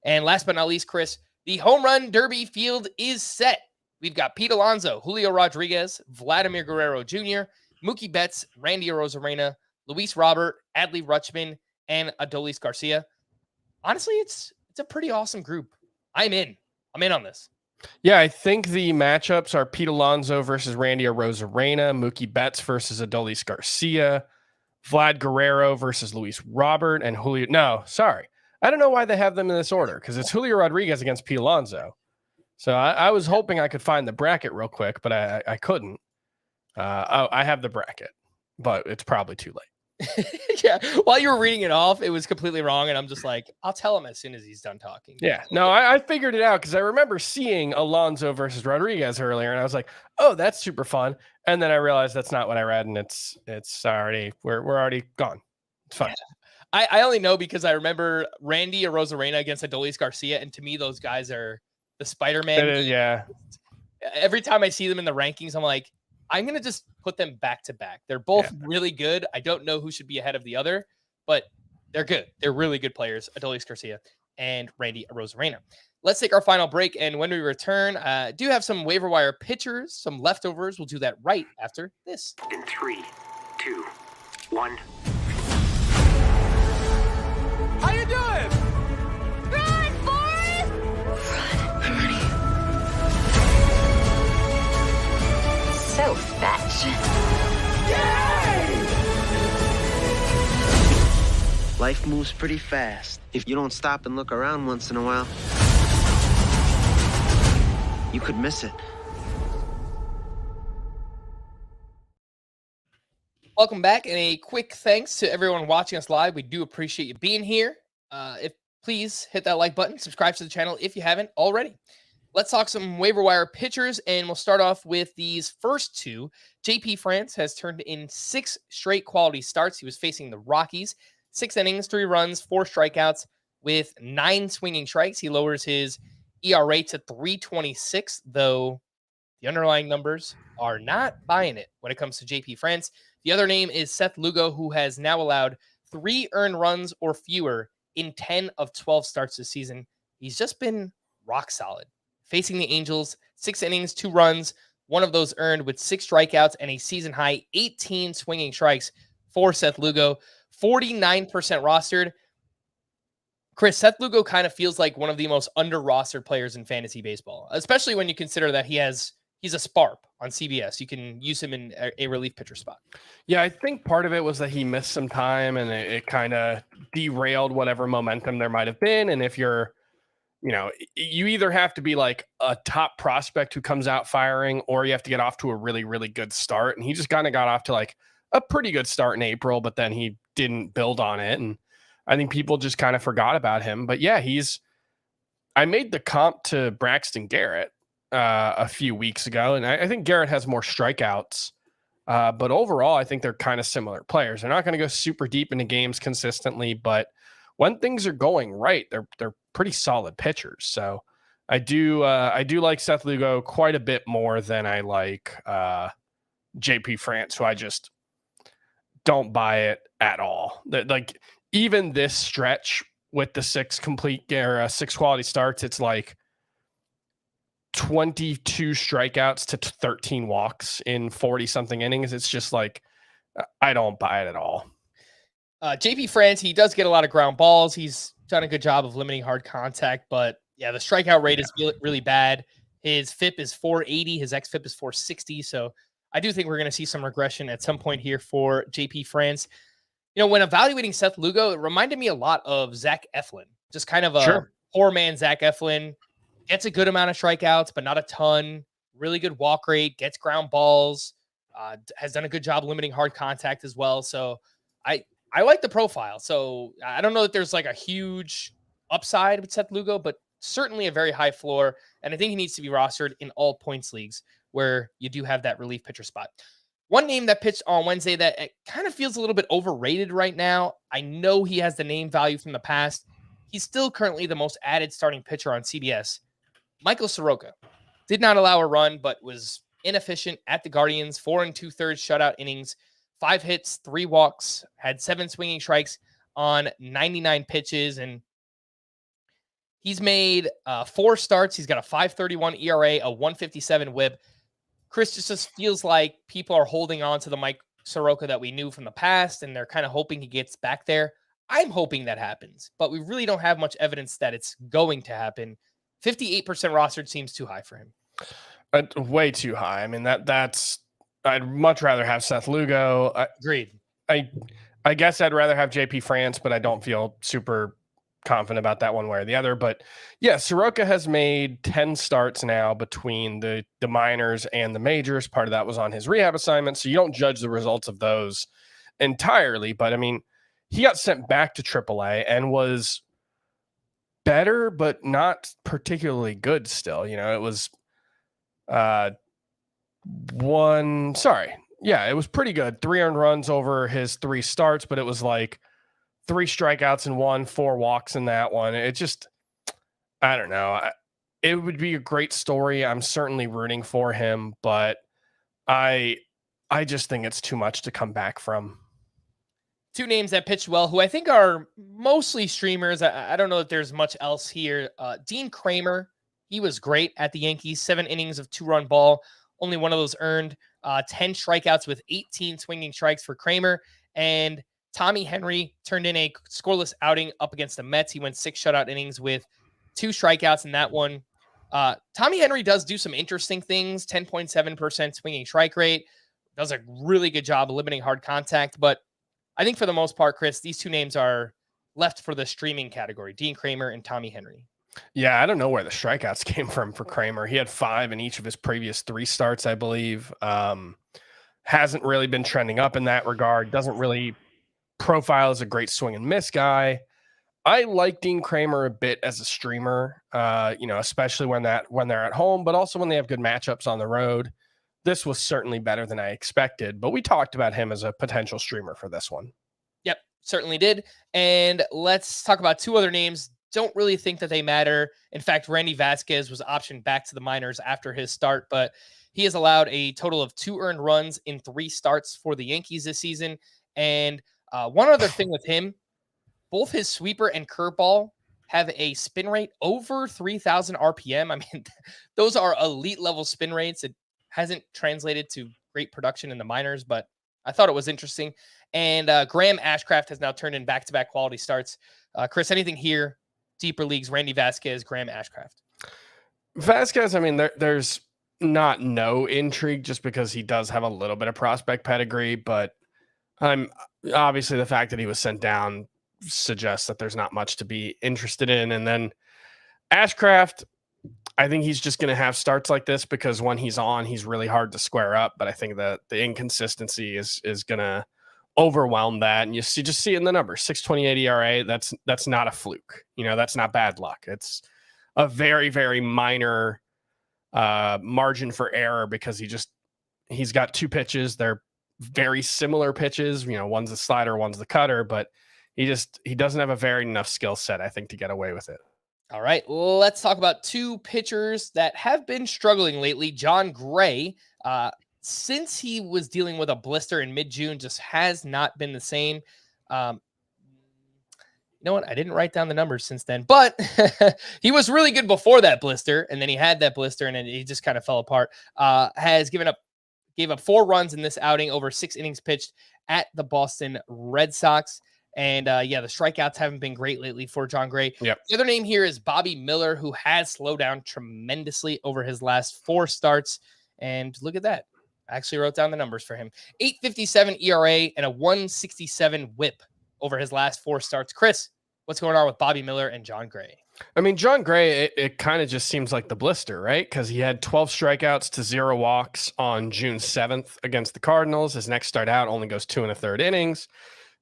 And last but not least, Chris, the home run derby field is set. We've got Pete Alonso, Julio Rodriguez, Vladimir Guerrero Jr., Mookie Betts, Randy Arozarena, Luis Robert, Adley Rutschman, and Adolis Garcia. Honestly, it's a pretty awesome group. I'm in on this. Yeah, I think the matchups are Pete Alonso versus Randy Arozarena, Mookie Betts versus Adolis Garcia, Vlad Guerrero versus Luis Robert, and Julio. No, sorry. I don't know why they have them in this order, because it's Julio Rodriguez against Pete Alonso. So I was hoping I could find the bracket real quick, but I couldn't. I have the bracket, but it's probably too late. Yeah, while you were reading it off, it was completely wrong, and I'm just like, I'll tell him as soon as he's done talking. Yeah, no, I figured it out because I remember seeing Alonso versus Rodriguez earlier, and I was like, oh, that's super fun. And then I realized that's not what I read, and it's already we're already gone. It's fine. Yeah. I only know because I remember Randy Arozarena against Adolis Garcia, and to me, those guys are the Spider-Man. Yeah. every time I see them in the rankings, I'm like, I'm going to just put them back to back. They're both really good. I don't know who should be ahead of the other, but they're good. They're really good players, Adolis Garcia and Randy Arozarena. Let's take our final break, and when we return, do have some waiver wire pitchers, some leftovers. We'll do that right after this. In 3, 2, 1. How you doing? Run, Forrest! Run, Bernie. So fetch. Life moves pretty fast. If you don't stop and look around once in a while, you could miss it. Welcome back, and a quick thanks to everyone watching us live. We do appreciate you being here. If please hit that like button, subscribe to the channel if you haven't already. Let's talk some waiver wire pitchers, and we'll start off with these first two. JP France has turned in 6 straight quality starts. He was facing the Rockies. 6 innings, 3 runs, 4 strikeouts with 9 swinging strikes. He lowers his ERA to 3.26, though the underlying numbers are not buying it when it comes to JP France. The other name is Seth Lugo, who has now allowed 3 earned runs or fewer in 10 of 12 starts this season. He's just been rock solid. Facing the Angels, 6 innings, 2 runs, 1 of those earned with 6 strikeouts and a season-high 18 swinging strikes for Seth Lugo. 49% rostered. Chris, Seth Lugo kind of feels like one of the most under-rostered players in fantasy baseball, especially when you consider that he's a SPARP on CBS. You can use him in a relief pitcher spot. Yeah, I think part of it was that he missed some time, and it kind of derailed whatever momentum there might have been. And if you're, you either have to be like a top prospect who comes out firing, or you have to get off to a really, really good start. And he just kind of got off to like a pretty good start in April, but then he didn't build on it. And I think people just kind of forgot about him. But yeah, I made the comp to Braxton Garrett a few weeks ago, and I think Garrett has more strikeouts. But overall, I think they're kind of similar players. They're not going to go super deep into games consistently, but when things are going right, they're pretty solid pitchers. So I do like Seth Lugo quite a bit more than I like JP France, who I just don't buy it at all. Like even this stretch with the 6 quality starts, it's like 22 strikeouts to 13 walks in 40 something innings. It's just like, I don't buy it at all. JP France, he does get a lot of ground balls. He's done a good job of limiting hard contact, but yeah, the strikeout rate is really bad. His FIP is 480. His xFIP is 460. So I do think we're going to see some regression at some point here for JP France. When evaluating Seth Lugo, it reminded me a lot of Zach Eflin, just kind of a poor man Zach Eflin. Gets a good amount of strikeouts, but not a ton. Really good walk rate, gets ground balls, has done a good job limiting hard contact as well. So I like the profile. So I don't know that there's like a huge upside with Seth Lugo, but certainly a very high floor. And I think he needs to be rostered in all points leagues where you do have that relief pitcher spot. One name that pitched on Wednesday that it kind of feels a little bit overrated right now. I know he has the name value from the past. He's still currently the most added starting pitcher on CBS. Michael Soroka did not allow a run, but was inefficient at the Guardians. 4 2/3 shutout innings, 5 hits, 3 walks, had 7 swinging strikes on 99 pitches. And he's made 4 starts. He's got a 5.31 ERA, a 1.57 whip. Chris, just feels like people are holding on to the Mike Soroka that we knew from the past, and they're kind of hoping he gets back there. I'm hoping that happens, but we really don't have much evidence that it's going to happen. 58% rostered seems too high for him. Way too high. I mean, that's I'd much rather have Seth Lugo. Agreed. I guess I'd rather have JP France, but I don't feel super confident about that one way or the other. But yeah, Soroka has made 10 starts now between the minors and the majors. Part of that was on his rehab assignment, so you don't judge the results of those entirely. But I mean, he got sent back to AAA and was better, but not particularly good still. It was it was pretty good. 3 earned runs over his 3 starts, but it was like 3 strikeouts in one, 4 walks in that one. It just, I don't know. it would be a great story. I'm certainly rooting for him, but I just think it's too much to come back from. Two names that pitched well, who I think are mostly streamers. I don't know if there's much else here. Dean Kramer, he was great at the Yankees. 7 innings of 2-run ball. Only one of those earned. 10 strikeouts with 18 swinging strikes for Kramer. And Tommy Henry turned in a scoreless outing up against the Mets. He went 6 shutout innings with 2 strikeouts in that one. Tommy Henry does do some interesting things. 10.7% swinging strike rate. Does a really good job limiting hard contact. But I think for the most part, Chris, these two names are left for the streaming category, Dean Kramer and Tommy Henry. Yeah, I don't know where the strikeouts came from for Kramer. He had 5 in each of his previous 3 starts, I believe. Hasn't really been trending up in that regard. Doesn't really profile as a great swing and miss guy. I like Dean Kramer a bit as a streamer, especially when they're at home, but also when they have good matchups on the road. This was certainly better than I expected, but we talked about him as a potential streamer for this one. Yep, certainly did. And let's talk about 2 other names. Don't really think that they matter. In fact, Randy Vasquez was optioned back to the minors after his start, but he has allowed a total of 2 earned runs in 3 starts for the Yankees this season. And one other thing with him, both his sweeper and curveball have a spin rate over 3,000 RPM. I mean, those are elite level spin rates. It hasn't translated to great production in the minors, but I thought it was interesting. And Graham Ashcraft has now turned in back-to-back quality starts. Chris, anything here? Deeper leagues, Randy Vasquez, Graham Ashcraft. Vasquez, I mean, there's not no intrigue just because he does have a little bit of prospect pedigree, but I'm obviously the fact that he was sent down suggests that there's not much to be interested in. And then Ashcraft, I think he's just going to have starts like this because when he's on, he's really hard to square up. But I think that the inconsistency is going to overwhelm that. And you just see it in the numbers, 6.28 ERA. That's not a fluke. That's not bad luck. It's a very, very minor margin for error because he's got 2 pitches. They're very similar pitches. One's the slider, one's the cutter, but he doesn't have a very enough skill set, I think, to get away with it. All right, let's talk about 2 pitchers that have been struggling lately. John Gray, since he was dealing with a blister in mid-June, just has not been the same. You know what? I didn't write down the numbers since then, but he was really good before that blister, and then he had that blister, and then he just kind of fell apart. Gave up 4 runs in this outing over 6 innings pitched at the Boston Red Sox. And the strikeouts haven't been great lately for John Gray. Yep. The other name here is Bobby Miller, who has slowed down tremendously over his last 4 starts. And look at that. I actually wrote down the numbers for him. 8.57 ERA and a 1.67 whip over his last 4 starts. Chris, what's going on with Bobby Miller and John Gray? I mean, John Gray, it kind of just seems like the blister, right? Because he had 12 strikeouts to 0 walks on June 7th against the Cardinals. His next start out only goes 2 1/3 innings.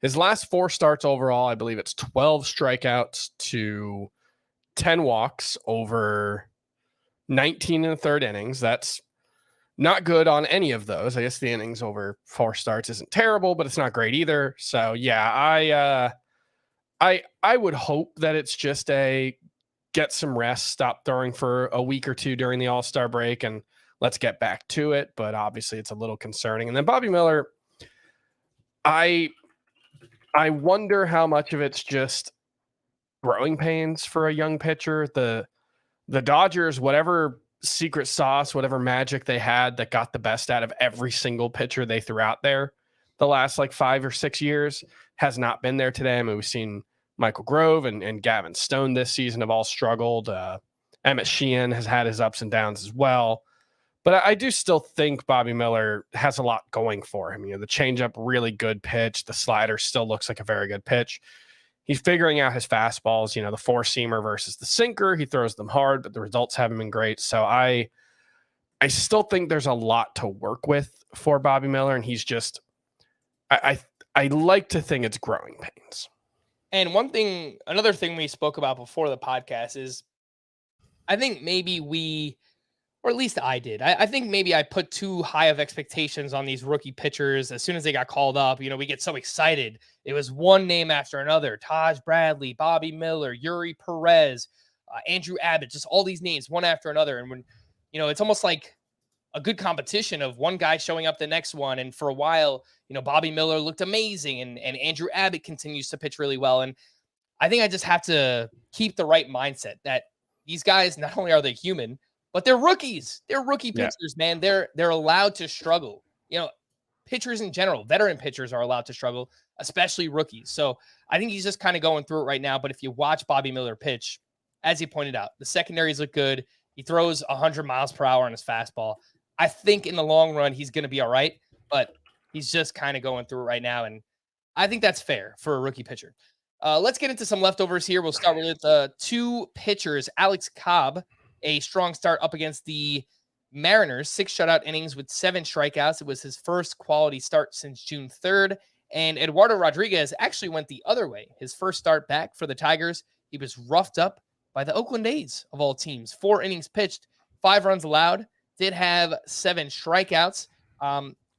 His last 4 starts overall, I believe it's 12 strikeouts to 10 walks over 19 1/3 innings. That's not good on any of those. I guess the innings over 4 starts isn't terrible, but it's not great either. So yeah, I would hope that it's just a get some rest, stop throwing for a week or 2 during the All-Star break, and let's get back to it. But obviously it's a little concerning. And then Bobby Miller, I wonder how much of it's just growing pains for a young pitcher. The Dodgers, whatever secret sauce, whatever magic they had that got the best out of every single pitcher they threw out there the last 5 or 6 years has not been there today. I mean, we've seen Michael Grove and Gavin Stone this season have all struggled. Emmett Sheehan has had his ups and downs as well. But I do still think Bobby Miller has a lot going for him. The changeup, really good pitch. The slider still looks like a very good pitch. He's figuring out his fastballs, the 4-seamer versus the sinker. He throws them hard, but the results haven't been great. So I still think there's a lot to work with for Bobby Miller, and he's just I like to think it's growing pains. And another thing we spoke about before the podcast is I think maybe or at least I did. I think maybe I put too high of expectations on these rookie pitchers. As soon as they got called up, we get so excited. It was one name after another. Taj Bradley, Bobby Miller, Yuri Perez, Andrew Abbott, just all these names one after another. And when, it's almost like a good competition of one guy showing up the next one. And for a while, Bobby Miller looked amazing and Andrew Abbott continues to pitch really well. And I think I just have to keep the right mindset that these guys, not only are they human, but they're rookies. They're rookie pitchers, man. They're allowed to struggle. Pitchers in general, veteran pitchers are allowed to struggle, especially rookies. So I think he's just kind of going through it right now. But if you watch Bobby Miller pitch, as he pointed out, the secondaries look good. He throws 100 miles per hour on his fastball. I think in the long run, he's going to be all right, but he's just kind of going through it right now. And I think that's fair for a rookie pitcher. Let's get into some leftovers here. We'll start with two pitchers. Alex Cobb, a strong start up against the Mariners, 6 shutout innings with 7 strikeouts. It was his first quality start since June 3rd. And Eduardo Rodriguez actually went the other way. His first start back for the Tigers, he was roughed up by the Oakland A's of all teams. 4 innings pitched, 5 runs allowed, did have 7 strikeouts.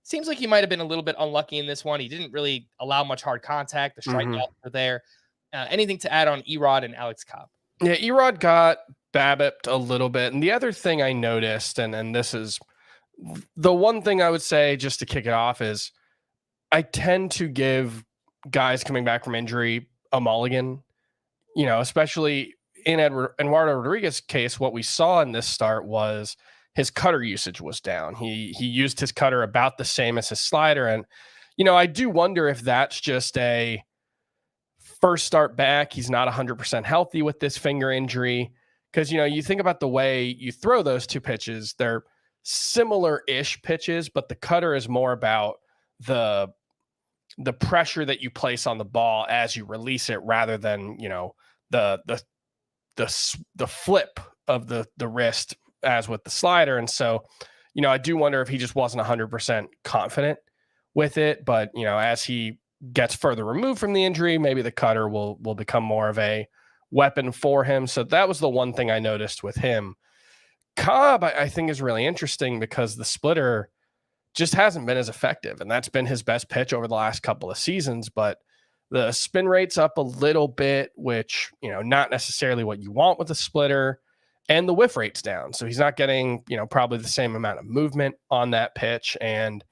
Seems like he might have been a little bit unlucky in this one. He didn't really allow much hard contact. The strikeouts were there. Anything to add on Erod and Alex Cobb? Yeah, Erod got BABIP'd a little bit. And the other thing I noticed, and this is the one thing I would say just to kick it off, is I tend to give guys coming back from injury a mulligan, especially in Eduardo Rodriguez's case. What we saw in this start was his cutter usage was down. He used his cutter about the same as his slider. And, I do wonder if that's just a first start back. He's not 100% healthy with this finger injury. Because, you think about the way you throw those two pitches, they're similar-ish pitches, but the cutter is more about the pressure that you place on the ball as you release it rather than, the flip of the wrist as with the slider. And so, I do wonder if he just wasn't 100% confident with it. But, as he gets further removed from the injury, maybe the cutter will become more of a weapon for him. So that was the one thing I noticed with him. Cobb, I think, is really interesting because the splitter just hasn't been as effective, and that's been his best pitch over the last couple of seasons. But the spin rate's up a little bit, which, not necessarily what you want with a splitter, and the whiff rate's down. So he's not getting, probably the same amount of movement on that pitch. And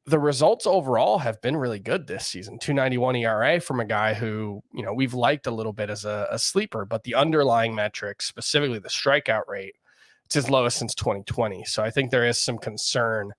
the results overall have been really good this season. 2.91 ERA from a guy who, we've liked a little bit as a sleeper, but the underlying metrics, specifically the strikeout rate, it's his lowest since 2020. So I think there is some concern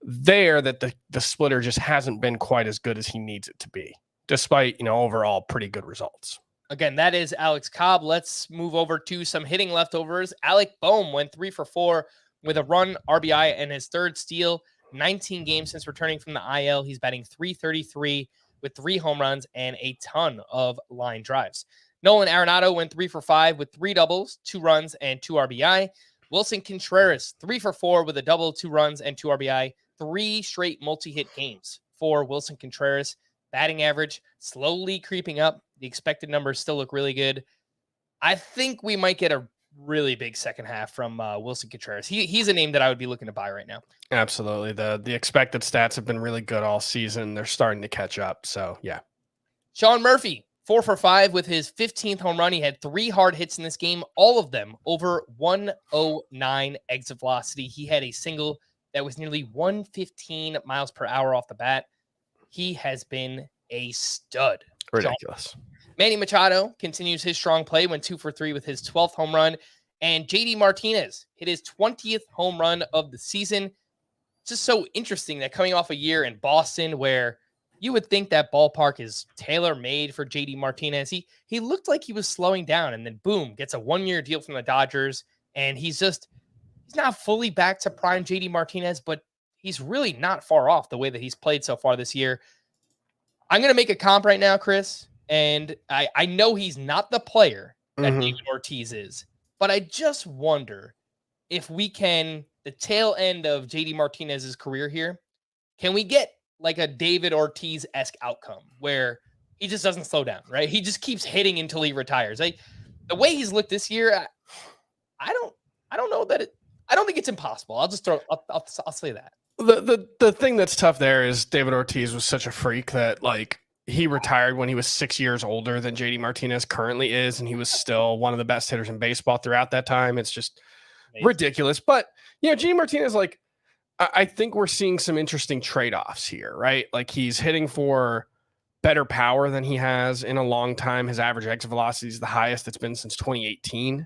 there that the splitter just hasn't been quite as good as he needs it to be, despite, overall pretty good results. Again, that is Alex Cobb. Let's move over to some hitting leftovers. Alec Boehm went 3 for 4 with a run, RBI, and his third steal. 19 games since returning from the IL. He's batting .333 with 3 home runs and a ton of line drives. Nolan Arenado went 3 for 5 with 3 doubles, 2 runs, and 2 RBI. Wilson Contreras, 3 for 4 with a double, 2 runs, and 2 RBI. 3 straight multi-hit games for Wilson Contreras. Batting average slowly creeping up. The expected numbers still look really good. I think we might get a really big second half from Wilson Contreras. He's a name that I would be looking to buy right now. Absolutely. The expected stats have been really good all season. They're starting to catch up. So, yeah. Sean Murphy, 4 for 5 with his 15th home run. He had 3 hard hits in this game, all of them over 109 exit velocity. He had a single that was nearly 115 miles per hour off the bat. He has been a stud. Ridiculous. Manny Machado continues his strong play, went 2 for 3 with his 12th home run. And JD Martinez hit his 20th home run of the season. It's just so interesting that coming off a year in Boston where you would think that ballpark is tailor-made for JD Martinez. He looked like he was slowing down, and then boom, gets a 1-year deal from the Dodgers. And he's not fully back to prime JD Martinez, but he's really not far off the way that he's played so far this year. I'm going to make a comp right now, Chris. And I know he's not the player that David Ortiz is, but I just wonder if we can, the tail end of JD Martinez's career here, can we get like a David Ortiz-esque outcome where he just doesn't slow down, right? He just keeps hitting until he retires. The way he's looked this year, I don't know that I don't think it's impossible. I'll say that. The thing that's tough there is David Ortiz was such a freak that, like, he retired when he was 6 years older than JD Martinez currently is, and he was still one of the best hitters in baseball throughout that time. It's just ridiculous. But, JD Martinez, like, I think we're seeing some interesting trade-offs here, right? Like, he's hitting for better power than he has in a long time. His average exit velocity is the highest it's been since 2018.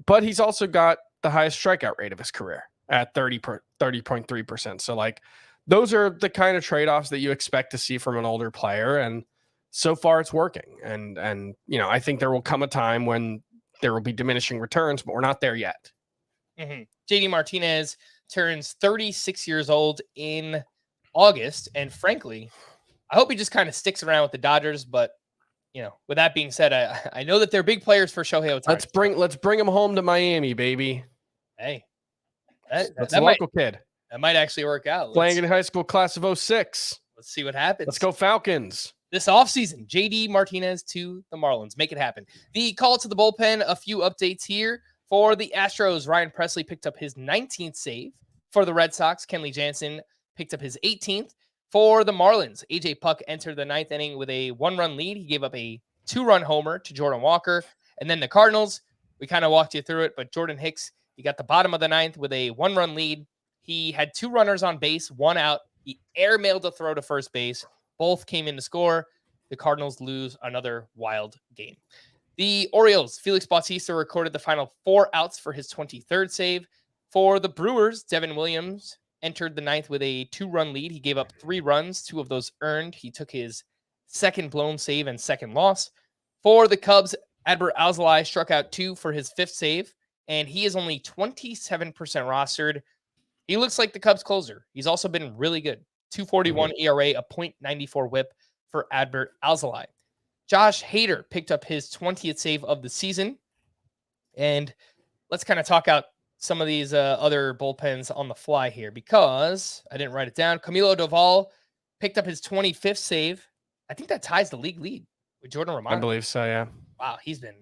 But he's also got the highest strikeout rate of his career at 30.3%. So, like, those are the kind of trade-offs that you expect to see from an older player. And so far it's working. And I think there will come a time when there will be diminishing returns, but we're not there yet. Mm-hmm. JD Martinez turns 36 years old in August. And frankly, I hope he just kind of sticks around with the Dodgers. But, with that being said, I know that they're big players for Shohei Ohtani. Let's bring him home to Miami, baby. Hey, that's a local kid. That might actually work out. Playing in high school class of 06. Let's see what happens. Let's go Falcons. This offseason, JD Martinez to the Marlins. Make it happen. The call to the bullpen, a few updates here. For the Astros, Ryan Presley picked up his 19th save. For the Red Sox, Kenley Jansen picked up his 18th. For the Marlins, AJ Puck entered the ninth inning with a 1-run lead. He gave up a 2-run homer to Jordan Walker. And then the Cardinals, we kind of walked you through it, but Jordan Hicks, he got the bottom of the ninth with a 1-run lead. He had 2 runners on base, 1 out. He airmailed a throw to first base. Both came in to score. The Cardinals lose another wild game. The Orioles, Felix Bautista recorded the final 4 outs for his 23rd save. For the Brewers, Devin Williams entered the ninth with a 2-run lead. He gave up 3 runs, 2 of those earned. He took his second blown save and second loss. For the Cubs, Adbert Alzolay struck out 2 for his 5th save, and he is only 27% rostered. He looks like the Cubs closer. He's also been really good. 2.41 ERA, a .94 whip for Adbert Alzolay. Josh Hader picked up his 20th save of the season. And let's kind of talk out some of these other bullpens on the fly here because I didn't write it down. Camilo Doval picked up his 25th save. I think that ties the league lead with Jordan Romano. I believe so, yeah. Wow, he's been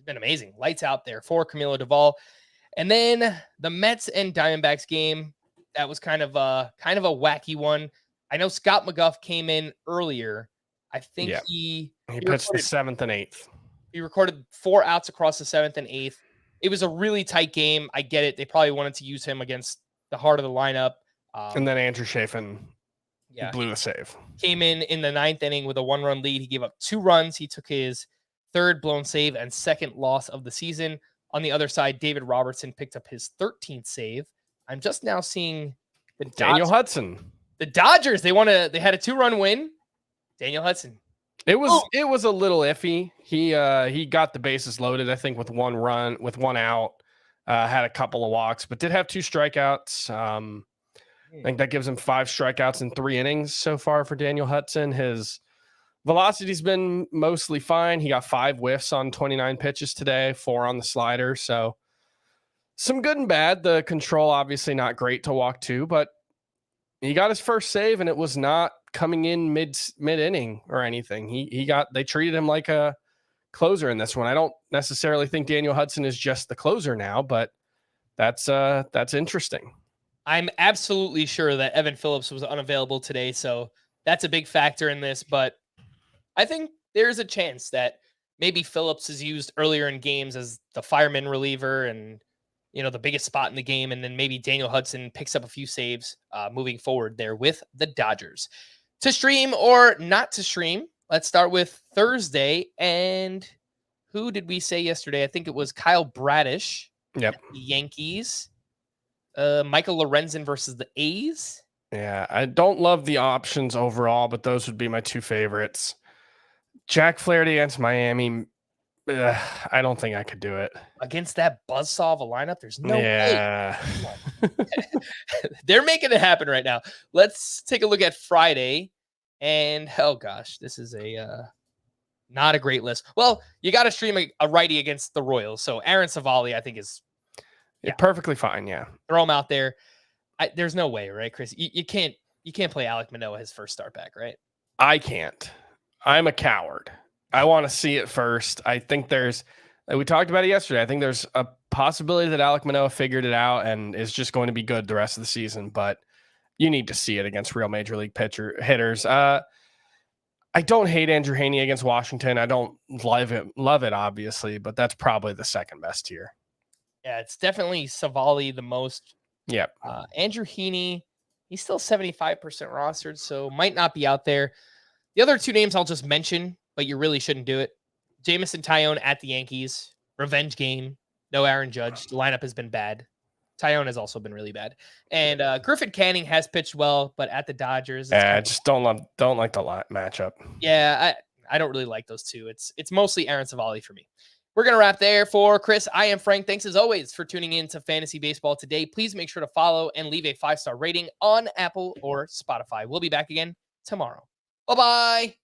amazing. Lights out there for Camilo Doval. And then the Mets and Diamondbacks game, that was kind of a wacky one. I know Scott McGough came in earlier. I think he pitched the 7th and 8th. He recorded 4 outs across the 7th and 8th. It was a really tight game. I get it. They probably wanted to use him against the heart of the lineup. And then Andrew Chafin blew the save. Came in the 9th inning with a 1-run lead. He gave up 2 runs. He took his 3rd blown save and 2nd loss of the season. On the other side, David Robertson picked up his 13th save. I'm just now seeing the Daniel Hudson. The Dodgers, they had a 2-run win. Daniel Hudson. It was a little iffy. He got the bases loaded, I think, with 1 run, with 1 out, had a couple of walks, but did have 2 strikeouts. I think that gives him 5 strikeouts in 3 innings so far for Daniel Hudson. His velocity's been mostly fine. He got 5 whiffs on 29 pitches today, 4 on the slider. So some good and bad. The control, obviously not great to walk to, but he got his first save and it was not coming in mid inning or anything. They treated him like a closer in this one. I don't necessarily think Daniel Hudson is just the closer now, but that's interesting. I'm absolutely sure that Evan Phillips was unavailable today, so that's a big factor in this, but I think there's a chance that maybe Phillips is used earlier in games as the fireman reliever and, the biggest spot in the game. And then maybe Daniel Hudson picks up a few saves moving forward there with the Dodgers. To stream or not to stream, let's start with Thursday. And who did we say yesterday? I think it was Kyle Bradish. Yep. The Yankees. Michael Lorenzen versus the A's. Yeah, I don't love the options overall, but those would be my 2 favorites. Jack Flaherty against Miami. I don't think I could do it. Against that buzzsaw of a lineup, there's no way. Yeah. They're making it happen right now. Let's take a look at Friday. And, oh gosh, this is not a great list. Well, you got to stream a righty against the Royals. So Aaron Savali, I think, is perfectly fine. Yeah. Throw him out there. There's no way, right, Chris? You can't play Alek Manoah his first start back, right? I can't. I'm a coward. I want to see it first. I think we talked about it yesterday. I think there's a possibility that Alek Manoah figured it out and is just going to be good the rest of the season, but you need to see it against real major league hitters. I don't hate Andrew Heaney against Washington. I don't love it, obviously, but that's probably the second best tier. Yeah, it's definitely Savali the most. Yep. Andrew Heaney, he's still 75% rostered, so might not be out there. The other two names I'll just mention, but you really shouldn't do it. Jameson Taillon at the Yankees. Revenge game. No Aaron Judge. The lineup has been bad. Taillon has also been really bad. And Griffin Canning has pitched well, but at the Dodgers. I just don't like the matchup. Yeah, I don't really like those two. It's mostly Aaron Savali for me. We're going to wrap there. For Chris, I am Frank. Thanks as always for tuning in to Fantasy Baseball today. Please make sure to follow and leave a 5-star rating on Apple or Spotify. We'll be back again tomorrow. Bye-bye.